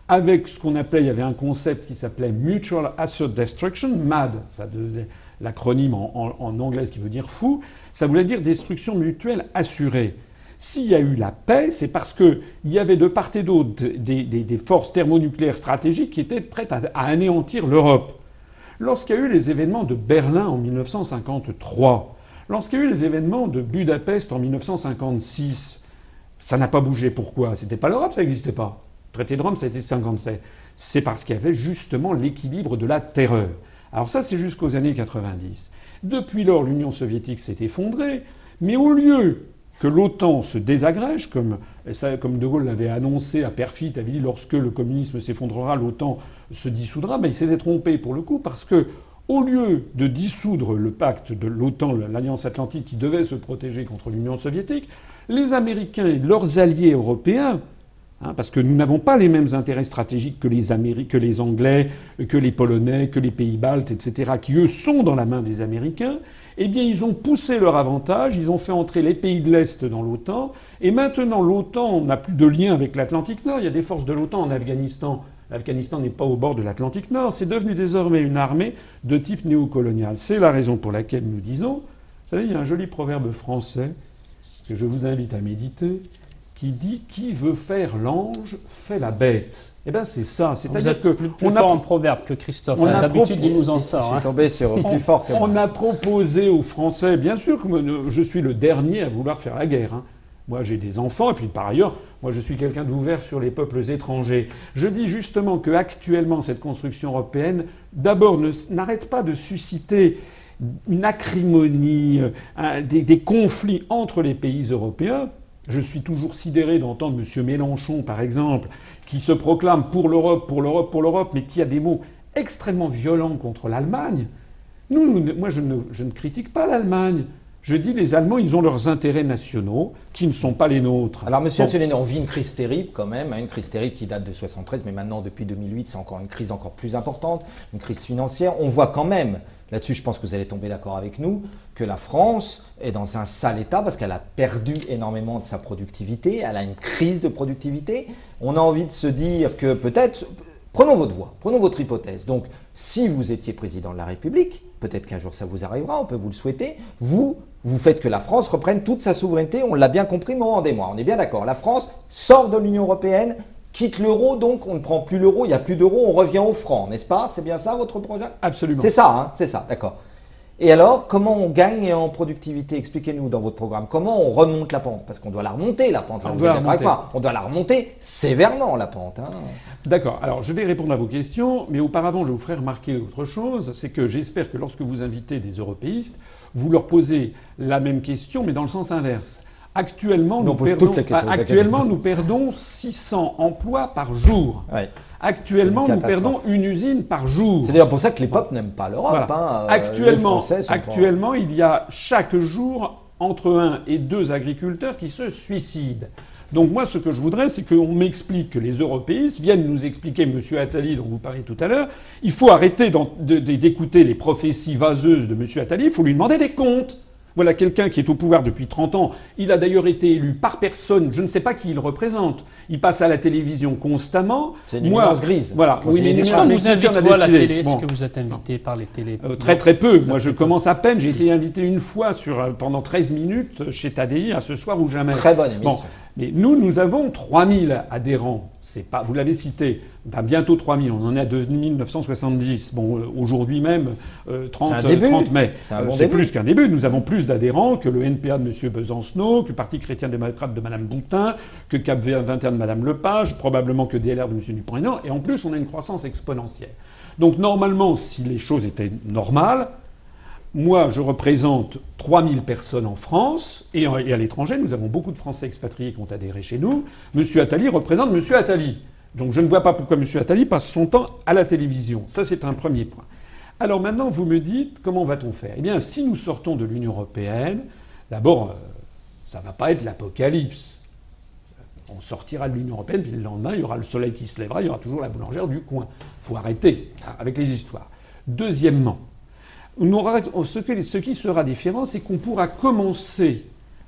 avec ce qu'on appelait, il y avait un concept qui s'appelait Mutual Assured Destruction, MAD, ça devenait l'acronyme en anglais, ce qui veut dire fou, ça voulait dire destruction mutuelle assurée. S'il y a eu la paix, c'est parce qu'il y avait de part et d'autre des forces thermonucléaires stratégiques qui étaient prêtes à anéantir l'Europe. Lorsqu'il y a eu les événements de Berlin en 1953, lorsqu'il y a eu les événements de Budapest en 1956, ça n'a pas bougé. Pourquoi ? C'était pas l'Europe, ça n'existait pas. Le traité de Rome, ça a été 1957. C'est parce qu'il y avait justement l'équilibre de la terreur. Alors ça, c'est jusqu'aux années 90. Depuis lors, l'Union soviétique s'est effondrée, mais au lieu que l'OTAN se désagrège, comme De Gaulle l'avait annoncé à Perfit, avait dit lorsque le communisme s'effondrera, l'OTAN se dissoudra, mais il s'était trompé pour le coup, parce que au lieu de dissoudre le pacte de l'OTAN, l'Alliance Atlantique qui devait se protéger contre l'Union soviétique, les Américains et leurs alliés européens, parce que nous n'avons pas les mêmes intérêts stratégiques que les Anglais, que les Polonais, que les pays baltes, etc., qui eux sont dans la main des Américains, eh bien ils ont poussé leur avantage, ils ont fait entrer les pays de l'Est dans l'OTAN, et maintenant l'OTAN n'a plus de lien avec l'Atlantique Nord, il y a des forces de l'OTAN en Afghanistan. L'Afghanistan n'est pas au bord de l'Atlantique Nord, c'est devenu désormais une armée de type néocolonial. C'est la raison pour laquelle nous disons, vous savez, il y a un joli proverbe français que je vous invite à méditer, qui dit « Qui veut faire l'ange fait la bête ». Eh bien c'est ça, c'est-à-dire que... plus fort en proverbe que Christophe, d'habitude il nous en sort. Je suis tombé sur plus fort que moi. On a proposé aux Français, bien sûr que je suis le dernier à vouloir faire la guerre, hein. Moi, j'ai des enfants, et puis par ailleurs, moi, je suis quelqu'un d'ouvert sur les peuples étrangers. Je dis justement que actuellement, cette construction européenne, d'abord, n'arrête pas de susciter une acrimonie, des conflits entre les pays européens. Je suis toujours sidéré d'entendre M. Mélenchon, par exemple, qui se proclame pour l'Europe, pour l'Europe, pour l'Europe, mais qui a des mots extrêmement violents contre l'Allemagne. Moi, je ne critique pas l'Allemagne. Je dis les Allemands, ils ont leurs intérêts nationaux qui ne sont pas les nôtres. Alors, monsieur Asselineau, on vit une crise terrible quand même, une crise terrible qui date de 1973, mais maintenant, depuis 2008, c'est encore une crise encore plus importante, une crise financière. On voit quand même, là-dessus, je pense que vous allez tomber d'accord avec nous, que la France est dans un sale état parce qu'elle a perdu énormément de sa productivité, elle a une crise de productivité. On a envie de se dire que peut-être, prenons votre voie, prenons votre hypothèse. Donc, si vous étiez président de la République, peut-être qu'un jour ça vous arrivera, on peut vous le souhaiter, vous vous faites que la France reprenne toute sa souveraineté. On l'a bien compris, Morand et moi. On est bien d'accord. La France sort de l'Union européenne, quitte l'euro, donc on ne prend plus l'euro, il n'y a plus d'euro, on revient au franc, n'est-ce pas? C'est bien ça votre projet? Absolument. C'est ça, hein, c'est ça, d'accord. Et alors, comment on gagne en productivité? Expliquez-nous dans votre programme. Comment on remonte la pente? Parce qu'on doit la remonter, la pente. Vous êtes d'accord avec moi? On doit la remonter sévèrement, la pente. Hein. D'accord. Alors, je vais répondre à vos questions, mais auparavant, je vous ferai remarquer autre chose. C'est que j'espère que lorsque vous invitez des européistes, vous leur posez la même question, mais dans le sens inverse. Actuellement, nous perdons 600 emplois par jour. Ouais. Actuellement, nous perdons une usine par jour. C'est d'ailleurs pour ça que les peuples n'aiment pas l'Europe. Voilà. Hein. Actuellement, il y a chaque jour entre 1 et 2 agriculteurs qui se suicident. Donc moi, ce que je voudrais, c'est qu'on m'explique, que les européistes viennent nous expliquer, Monsieur Attali, dont vous parliez tout à l'heure, il faut arrêter d'écouter les prophéties vaseuses de Monsieur Attali, il faut lui demander des comptes. Voilà quelqu'un qui est au pouvoir depuis 30 ans. Il a d'ailleurs été élu par personne. Je ne sais pas qui il représente. Il passe à la télévision constamment. C'est une éminence grise. Voilà. Oui, mais est-ce qu'on vous invite à la télé? Est-ce que vous êtes invité par les télés? Très très peu. Moi, je commence à peine. J'ai été invité une fois pendant 13 minutes chez TADI, à Ce Soir ou Jamais. Très bonne émission. Bon. Mais nous avons 3000 adhérents. C'est pas, vous l'avez cité, enfin, bientôt 3000. On en est à 2970. Bon, aujourd'hui même, 30 mai. C'est plus qu'un début. Nous avons plus d'adhérents que le NPA de M. Besancenot, que le Parti chrétien-démocrate de Mme Boutin, que Cap 21 de Mme Lepage, probablement que DLR de M. Dupont-Aignan. Et en plus, on a une croissance exponentielle. Donc normalement, si les choses étaient normales, moi, je représente 3000 personnes en France et à l'étranger. Nous avons beaucoup de Français expatriés qui ont adhéré chez nous. Monsieur Attali représente Monsieur Attali. Donc je ne vois pas pourquoi Monsieur Attali passe son temps à la télévision. Ça, c'est un premier point. Alors maintenant, vous me dites, comment va-t-on faire? Eh bien, si nous sortons de l'Union européenne, d'abord, ça ne va pas être l'apocalypse. On sortira de l'Union européenne, puis le lendemain, il y aura le soleil qui se lèvera, il y aura toujours la boulangère du coin. Il faut arrêter avec les histoires. Deuxièmement, ce qui sera différent, c'est qu'on pourra commencer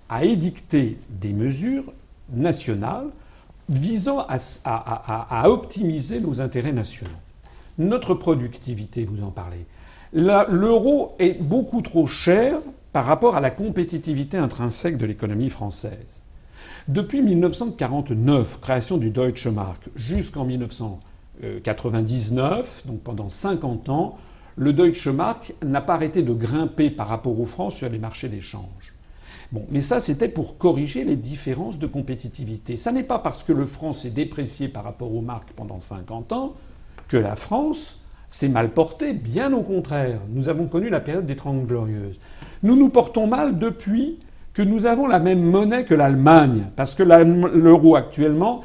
à édicter des mesures nationales visant à optimiser nos intérêts nationaux. Notre productivité, vous en parlez. L'euro est beaucoup trop cher par rapport à la compétitivité intrinsèque de l'économie française. Depuis 1949, création du Deutsche Mark, jusqu'en 1999, donc pendant 50 ans, le Deutsche Mark n'a pas arrêté de grimper par rapport au franc sur les marchés d'échange. Bon, mais ça, c'était pour corriger les différences de compétitivité. Ça n'est pas parce que le franc s'est déprécié par rapport au mark pendant 50 ans que la France s'est mal portée. Bien au contraire. Nous avons connu la période des 30 Glorieuses. Nous nous portons mal depuis que nous avons la même monnaie que l'Allemagne. Parce que l'euro actuellement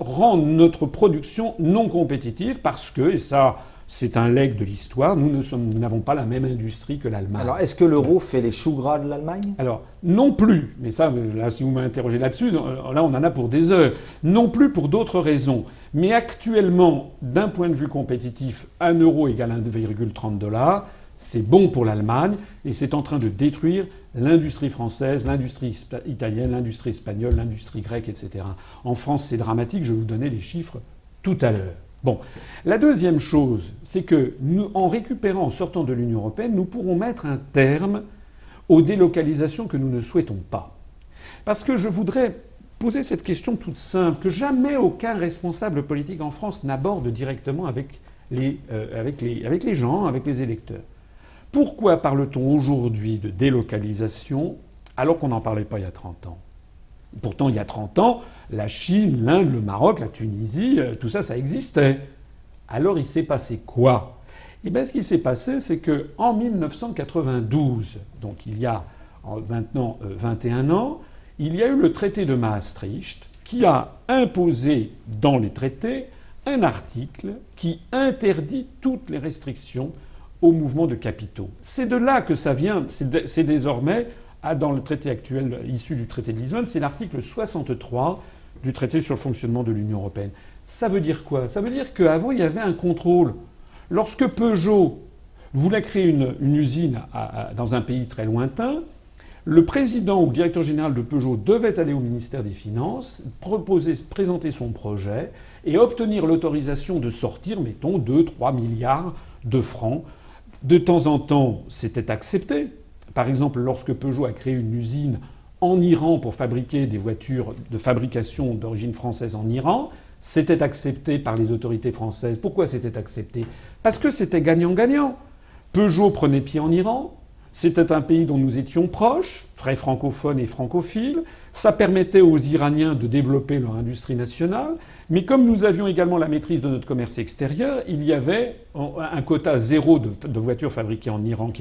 rend notre production non compétitive parce que, et ça, c'est un legs de l'histoire, nous n'avons pas la même industrie que l'Allemagne. Alors, est-ce que l'euro fait les choux gras de l'Allemagne? Alors, non plus. Mais ça, là, si vous m'interrogez là-dessus, là, on en a pour des heures. Non plus pour d'autres raisons. Mais actuellement, d'un point de vue compétitif, 1 euro égale 1,30 $, c'est bon pour l'Allemagne et c'est en train de détruire l'industrie française, l'industrie italienne, l'industrie espagnole, l'industrie grecque, etc. En France, c'est dramatique. Je vais vous donner les chiffres tout à l'heure. Bon. La deuxième chose, c'est que en récupérant, en sortant de l'Union européenne, nous pourrons mettre un terme aux délocalisations que nous ne souhaitons pas. Parce que je voudrais poser cette question toute simple, que jamais aucun responsable politique en France n'aborde directement avec les gens, avec les électeurs. Pourquoi parle-t-on aujourd'hui de délocalisation alors qu'on n'en parlait pas il y a 30 ans ? Pourtant, il y a 30 ans, la Chine, l'Inde, le Maroc, la Tunisie, tout ça, ça existait. Alors il s'est passé quoi? Eh bien, ce qui s'est passé, c'est qu'en 1992, donc il y a maintenant 21 ans, il y a eu le traité de Maastricht qui a imposé dans les traités un article qui interdit toutes les restrictions au mouvement de capitaux. C'est de là que ça vient, c'est désormais... dans le traité actuel issu du traité de Lisbonne, c'est l'article 63 du traité sur le fonctionnement de l'Union européenne. Ça veut dire quoi? Ça veut dire qu'avant, il y avait un contrôle. Lorsque Peugeot voulait créer une usine dans un pays très lointain, le président ou le directeur général de Peugeot devait aller au ministère des Finances, présenter son projet et obtenir l'autorisation de sortir, mettons, 2-3 milliards de francs. De temps en temps, c'était accepté. Par exemple, lorsque Peugeot a créé une usine en Iran pour fabriquer des voitures de fabrication d'origine française en Iran, c'était accepté par les autorités françaises. Pourquoi c'était accepté? Parce que c'était gagnant-gagnant. Peugeot prenait pied en Iran. C'était un pays dont nous étions proches, vrais francophones et francophiles. Ça permettait aux Iraniens de développer leur industrie nationale. Mais comme nous avions également la maîtrise de notre commerce extérieur, il y avait un quota zéro de voitures fabriquées en Iran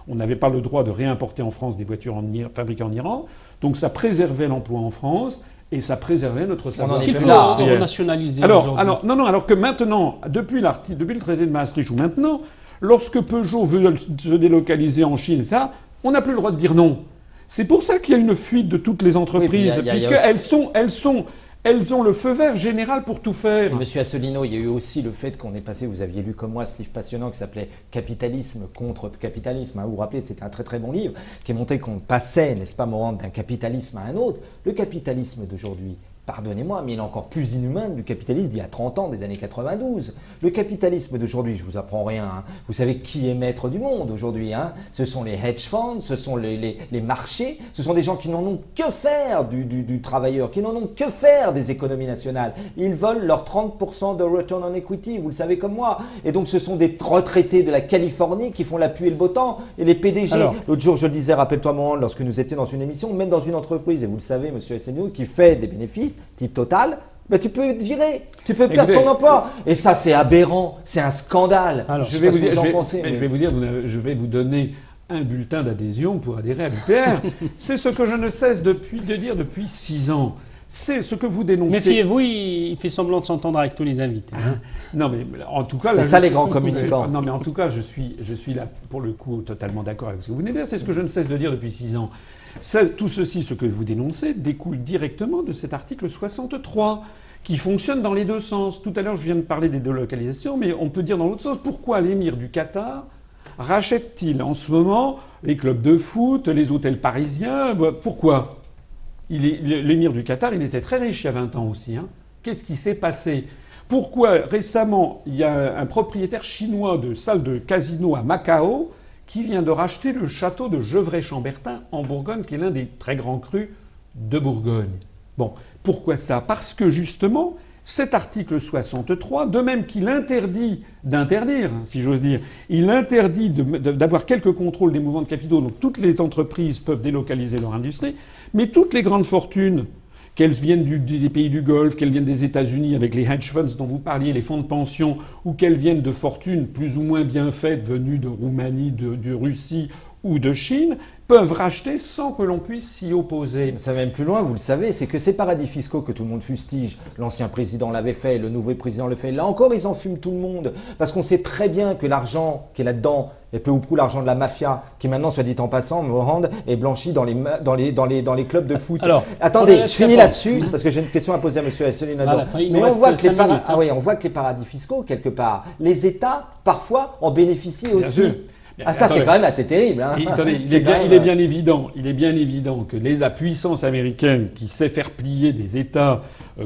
on n'avait pas le droit de réimporter en France des voitures fabriquées en Iran. Donc ça préservait l'emploi en France et ça préservait notre savoir-faire. Est-ce qu'il faut renationaliser aujourd'hui? Alors que maintenant, depuis le traité de Maastricht ou maintenant, lorsque Peugeot veut se délocaliser en Chine, ça, on n'a plus le droit de dire non. C'est pour ça qu'il y a une fuite de toutes les entreprises, puisqu'elles ont le feu vert général pour tout faire. Monsieur Asselineau, il y a eu aussi le fait qu'on est passé, vous aviez lu comme moi ce livre passionnant qui s'appelait Capitalisme contre capitalisme. Vous vous rappelez, c'était un très très bon livre qui montré qu'on passait, n'est-ce pas, Morand, d'un capitalisme à un autre. Le capitalisme d'aujourd'hui, pardonnez-moi, mais il est encore plus inhumain du capitalisme d'il y a 30 ans, des années 92. Le capitalisme d'aujourd'hui, je ne vous apprends rien. Hein. Vous savez qui est maître du monde aujourd'hui, hein? Ce sont les hedge funds, ce sont les marchés, ce sont des gens qui n'en ont que faire du travailleur, qui n'en ont que faire des économies nationales. Ils veulent leur 30% de return on equity, vous le savez comme moi. Et donc ce sont des retraités de la Californie qui font la pluie et le beau temps, et les PDG. L'autre jour, je le disais, rappelle-toi, Morand, lorsque nous étions dans une émission, même dans une entreprise, et vous le savez, monsieur Asselineau, qui fait des bénéfices, type Total, tu peux être viré, tu peux perdre ton emploi. Et ça, c'est aberrant, c'est un scandale. Alors, je vais vous donner un bulletin d'adhésion pour adhérer à l'UPR. C'est ce que je ne cesse de dire depuis 6 ans. C'est ce que vous dénoncez. Méfiez-vous, il fait semblant de s'entendre avec tous les invités. Hein. Non, mais en tout cas... C'est ça les grands communicants. Non, mais en tout cas, je suis là, pour le coup, totalement d'accord avec ce que vous venez de dire. C'est ce que je ne cesse de dire depuis 6 ans. Tout ceci, ce que vous dénoncez, découle directement de cet article 63, qui fonctionne dans les deux sens. Tout à l'heure, je viens de parler des délocalisations, mais on peut dire dans l'autre sens, pourquoi l'émir du Qatar rachète-t-il en ce moment les clubs de foot, les hôtels parisiens? Pourquoi? L'émir du Qatar, il était très riche il y a 20 ans aussi. Hein. Qu'est-ce qui s'est passé? Pourquoi récemment, il y a un propriétaire chinois de salle de casino à Macao qui vient de racheter le château de Gevrey-Chambertin en Bourgogne, qui est l'un des très grands crus de Bourgogne. Bon, pourquoi ça? Parce que justement, cet article 63, de même qu'il interdit d'interdire, si j'ose dire, il interdit d'avoir quelques contrôles des mouvements de capitaux, donc toutes les entreprises peuvent délocaliser leur industrie, mais toutes les grandes fortunes, qu'elles viennent des pays du Golfe, qu'elles viennent des États-Unis avec les hedge funds dont vous parliez, les fonds de pension, ou qu'elles viennent de fortunes plus ou moins bien faites venues de Roumanie, de Russie ou de Chine, peuvent racheter sans que l'on puisse s'y opposer. Ça va même plus loin, vous le savez, c'est que ces paradis fiscaux que tout le monde fustige, l'ancien président l'avait fait, le nouveau président le fait, là encore ils en fument tout le monde, parce qu'on sait très bien que l'argent qui est là-dedans, et peu ou prou l'argent de la mafia, qui maintenant, soit dit en passant, Morand, est blanchi dans les clubs de foot. Alors, attendez, je finis là-dessus, parce que j'ai une question à poser à M. Asselineau. Mais on voit que les paradis fiscaux, quelque part, les États, parfois, en bénéficient aussi. Ça, c'est quand même assez terrible. Hein. Il est bien évident que la puissance américaine qui sait faire plier des États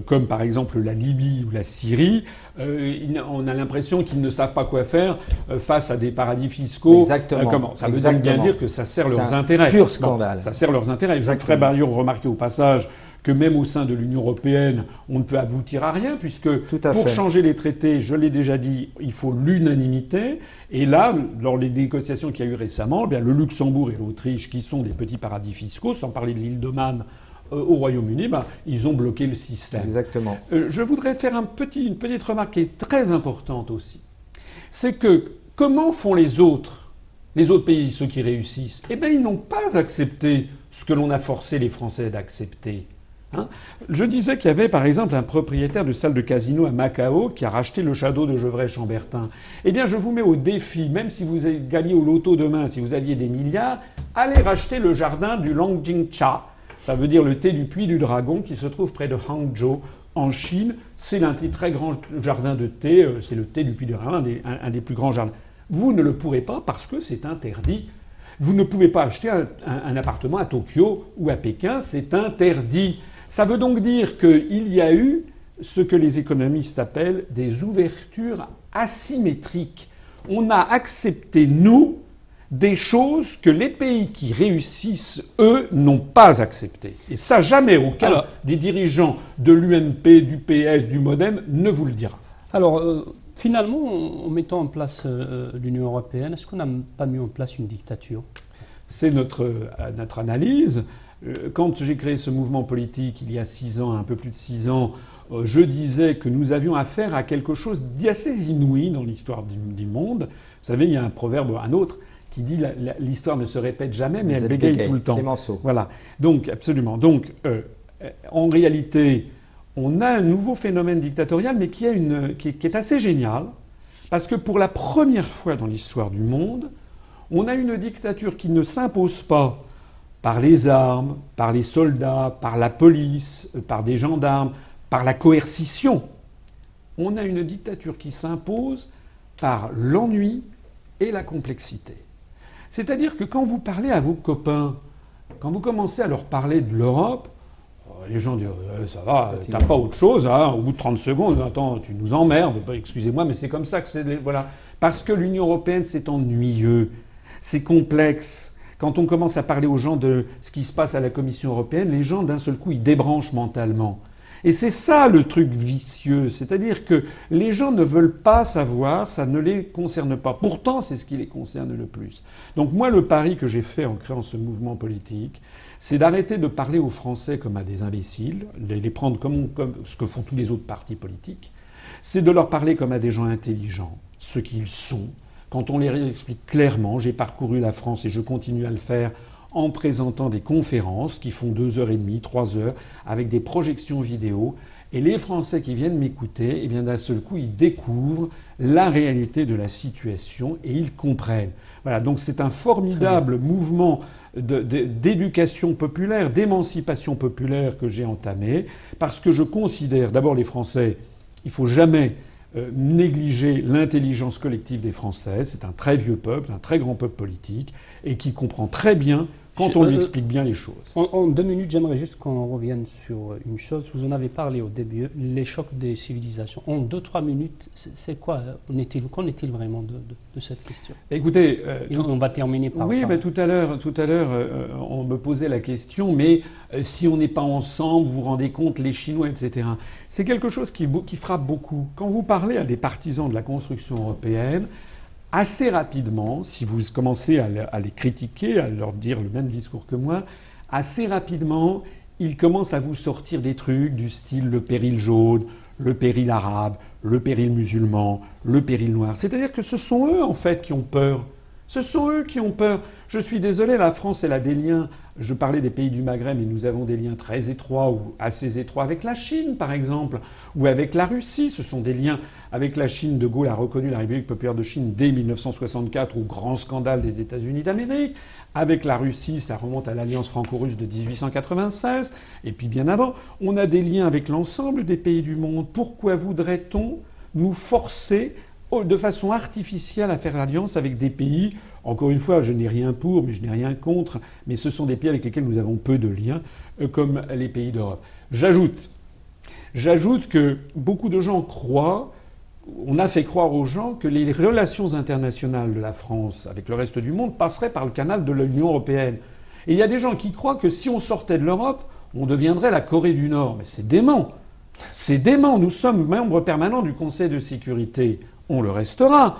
comme par exemple la Libye ou la Syrie, on a l'impression qu'ils ne savent pas quoi faire face à des paradis fiscaux. Exactement. Ça veut donc bien dire que ça sert leurs intérêts. Pur scandale. Ça sert leurs intérêts. Je ferai d'ailleurs remarquer au passage que même au sein de l'Union européenne, on ne peut aboutir à rien, puisque pour changer les traités, je l'ai déjà dit, il faut l'unanimité. Et là, lors des négociations qu'il y a eu récemment, le Luxembourg et l'Autriche, qui sont des petits paradis fiscaux, sans parler de l'île d'Oman au Royaume-Uni, ils ont bloqué le système. Exactement. Je voudrais faire une petite remarque qui est très importante aussi. C'est que comment font les autres pays, ceux qui réussissent? Eh bien, ils n'ont pas accepté ce que l'on a forcé les Français d'accepter. Hein? Je disais qu'il y avait par exemple un propriétaire de salle de casino à Macao qui a racheté le château de Gevrey-Chambertin. Eh bien, je vous mets au défi, même si vous gagnez au loto demain, si vous aviez des milliards, allez racheter le jardin du Longjingcha. Ça veut dire le thé du Puy du Dragon qui se trouve près de Hangzhou en Chine. C'est l'un des très grands jardins de thé, c'est le thé du Puy du Dragon, un des plus grands jardins. Vous ne le pourrez pas parce que c'est interdit. Vous ne pouvez pas acheter un appartement à Tokyo ou à Pékin, c'est interdit. Ça veut donc dire qu'il y a eu ce que les économistes appellent des ouvertures asymétriques. On a accepté, nous, des choses que les pays qui réussissent, eux, n'ont pas acceptées. Et ça, jamais aucun des dirigeants de l'UMP, du PS, du MoDem ne vous le dira. Alors, finalement, en mettant en place l'Union européenne, est-ce qu'on n'a pas mis en place une dictature? C'est notre analyse. Quand j'ai créé ce mouvement politique il y a 6 ans, un peu plus de 6 ans, je disais que nous avions affaire à quelque chose d'assez inouï dans l'histoire du monde. Vous savez, il y a un proverbe, un autre, qui dit l'histoire ne se répète jamais, mais elle bégaye tout le temps. Clémenceau. Voilà. Donc, absolument. Donc, en réalité, on a un nouveau phénomène dictatorial, mais qui est assez génial, parce que pour la première fois dans l'histoire du monde, on a une dictature qui ne s'impose pas par les armes, par les soldats, par la police, par des gendarmes, par la coercition. On a une dictature qui s'impose par l'ennui et la complexité. C'est-à-dire que quand vous parlez à vos copains, quand vous commencez à leur parler de l'Europe, les gens disent ça va, t'as pas autre chose, hein, au bout de 30 secondes, attends, tu nous emmerdes, excusez-moi, mais c'est comme ça que c'est. Voilà. Parce que l'Union européenne, c'est ennuyeux, c'est complexe. Quand on commence à parler aux gens de ce qui se passe à la Commission européenne, les gens, d'un seul coup, ils débranchent mentalement. Et c'est ça le truc vicieux, c'est-à-dire que les gens ne veulent pas savoir, ça ne les concerne pas. Pourtant, c'est ce qui les concerne le plus. Donc moi, le pari que j'ai fait en créant ce mouvement politique, c'est d'arrêter de parler aux Français comme à des imbéciles, les prendre comme ce que font tous les autres partis politiques. C'est de leur parler comme à des gens intelligents, ce qu'ils sont. Quand on les explique clairement, j'ai parcouru la France et je continue à le faire en présentant des conférences qui font 2h30, 3h, avec des projections vidéo. Et les Français qui viennent m'écouter, eh bien d'un seul coup, ils découvrent la réalité de la situation et ils comprennent. Voilà, donc c'est un formidable mouvement d'éducation populaire, d'émancipation populaire que j'ai entamé, parce que je considère, d'abord les Français, il ne faut jamais négliger l'intelligence collective des Français. C'est un très vieux peuple, un très grand peuple politique, et qui comprend très bien quand on lui explique bien les choses. En 2 minutes, j'aimerais juste qu'on revienne sur une chose. Vous en avez parlé au début, les chocs des civilisations. En 2-3 minutes, c'est quoi? Qu'en est-il vraiment de cette question? Écoutez, on va terminer par... Oui, mais tout à l'heure, on me posait la question, mais si on n'est pas ensemble, vous vous rendez compte, les Chinois, etc. C'est quelque chose qui frappe beaucoup. Quand vous parlez à des partisans de la construction européenne, assez rapidement, si vous commencez à les critiquer, à leur dire le même discours que moi, assez rapidement, ils commencent à vous sortir des trucs du style le péril jaune, le péril arabe, le péril musulman, le péril noir. C'est-à-dire que ce sont eux, en fait, qui ont peur. Ce sont eux qui ont peur. Je suis désolé, la France, elle a des liens. Je parlais des pays du Maghreb, mais nous avons des liens très étroits ou assez étroits avec la Chine, par exemple, ou avec la Russie. Ce sont des liens avec la Chine. De Gaulle a reconnu la République populaire de Chine dès 1964, au grand scandale des États-Unis d'Amérique. Avec la Russie, ça remonte à l'alliance franco-russe de 1896. Et puis bien avant, on a des liens avec l'ensemble des pays du monde. Pourquoi voudrait-on nous forcer de façon artificielle à faire alliance avec des pays, encore une fois, je n'ai rien pour, mais je n'ai rien contre, mais ce sont des pays avec lesquels nous avons peu de liens, comme les pays d'Europe. J'ajoute que beaucoup de gens croient, on a fait croire aux gens que les relations internationales de la France avec le reste du monde passeraient par le canal de l'Union européenne. Et il y a des gens qui croient que si on sortait de l'Europe, on deviendrait la Corée du Nord. Mais c'est dément. C'est dément. Nous sommes membres permanents du Conseil de sécurité. On le restera.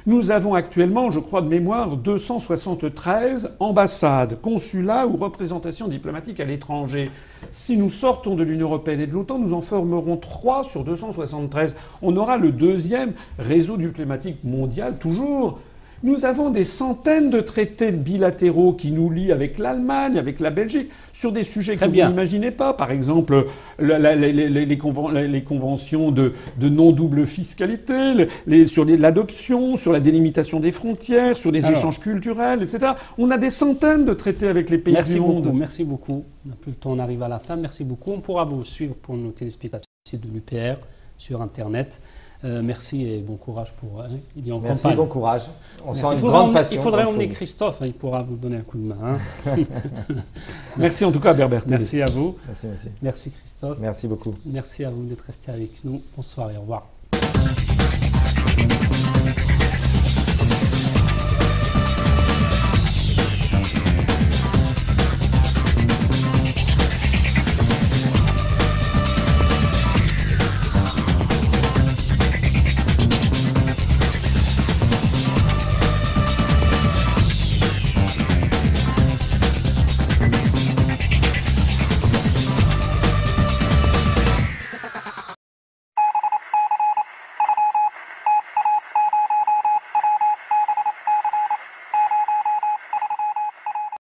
Nous avons actuellement, je crois de mémoire, 273 ambassades, consulats ou représentations diplomatiques à l'étranger. Si nous sortons de l'Union européenne et de l'OTAN, nous en formerons 3 sur 273. On aura le 2e réseau diplomatique mondial, toujours. Nous avons des centaines de traités bilatéraux qui nous lient avec l'Allemagne, avec la Belgique, sur des sujets que vous n'imaginez pas. Par exemple, les conventions de non-double fiscalité, sur l'adoption, sur la délimitation des frontières, sur les échanges culturels, etc. On a des centaines de traités avec les pays du monde. Merci beaucoup. On n'a plus le temps, on arrive à la fin. Merci beaucoup. On pourra vous suivre pour nos téléspectateurs sur le site de l'UPR, sur Internet. Merci et bon courage pour il est en Merci, campagne. Bon courage. On sent une grande passion. Il faudrait emmener Christophe, il pourra vous donner un coup de main. Merci en tout cas, Berbert. Merci à vous. Merci, monsieur. Merci Christophe. Merci beaucoup. Merci à vous d'être resté avec nous. Bonsoir et au revoir.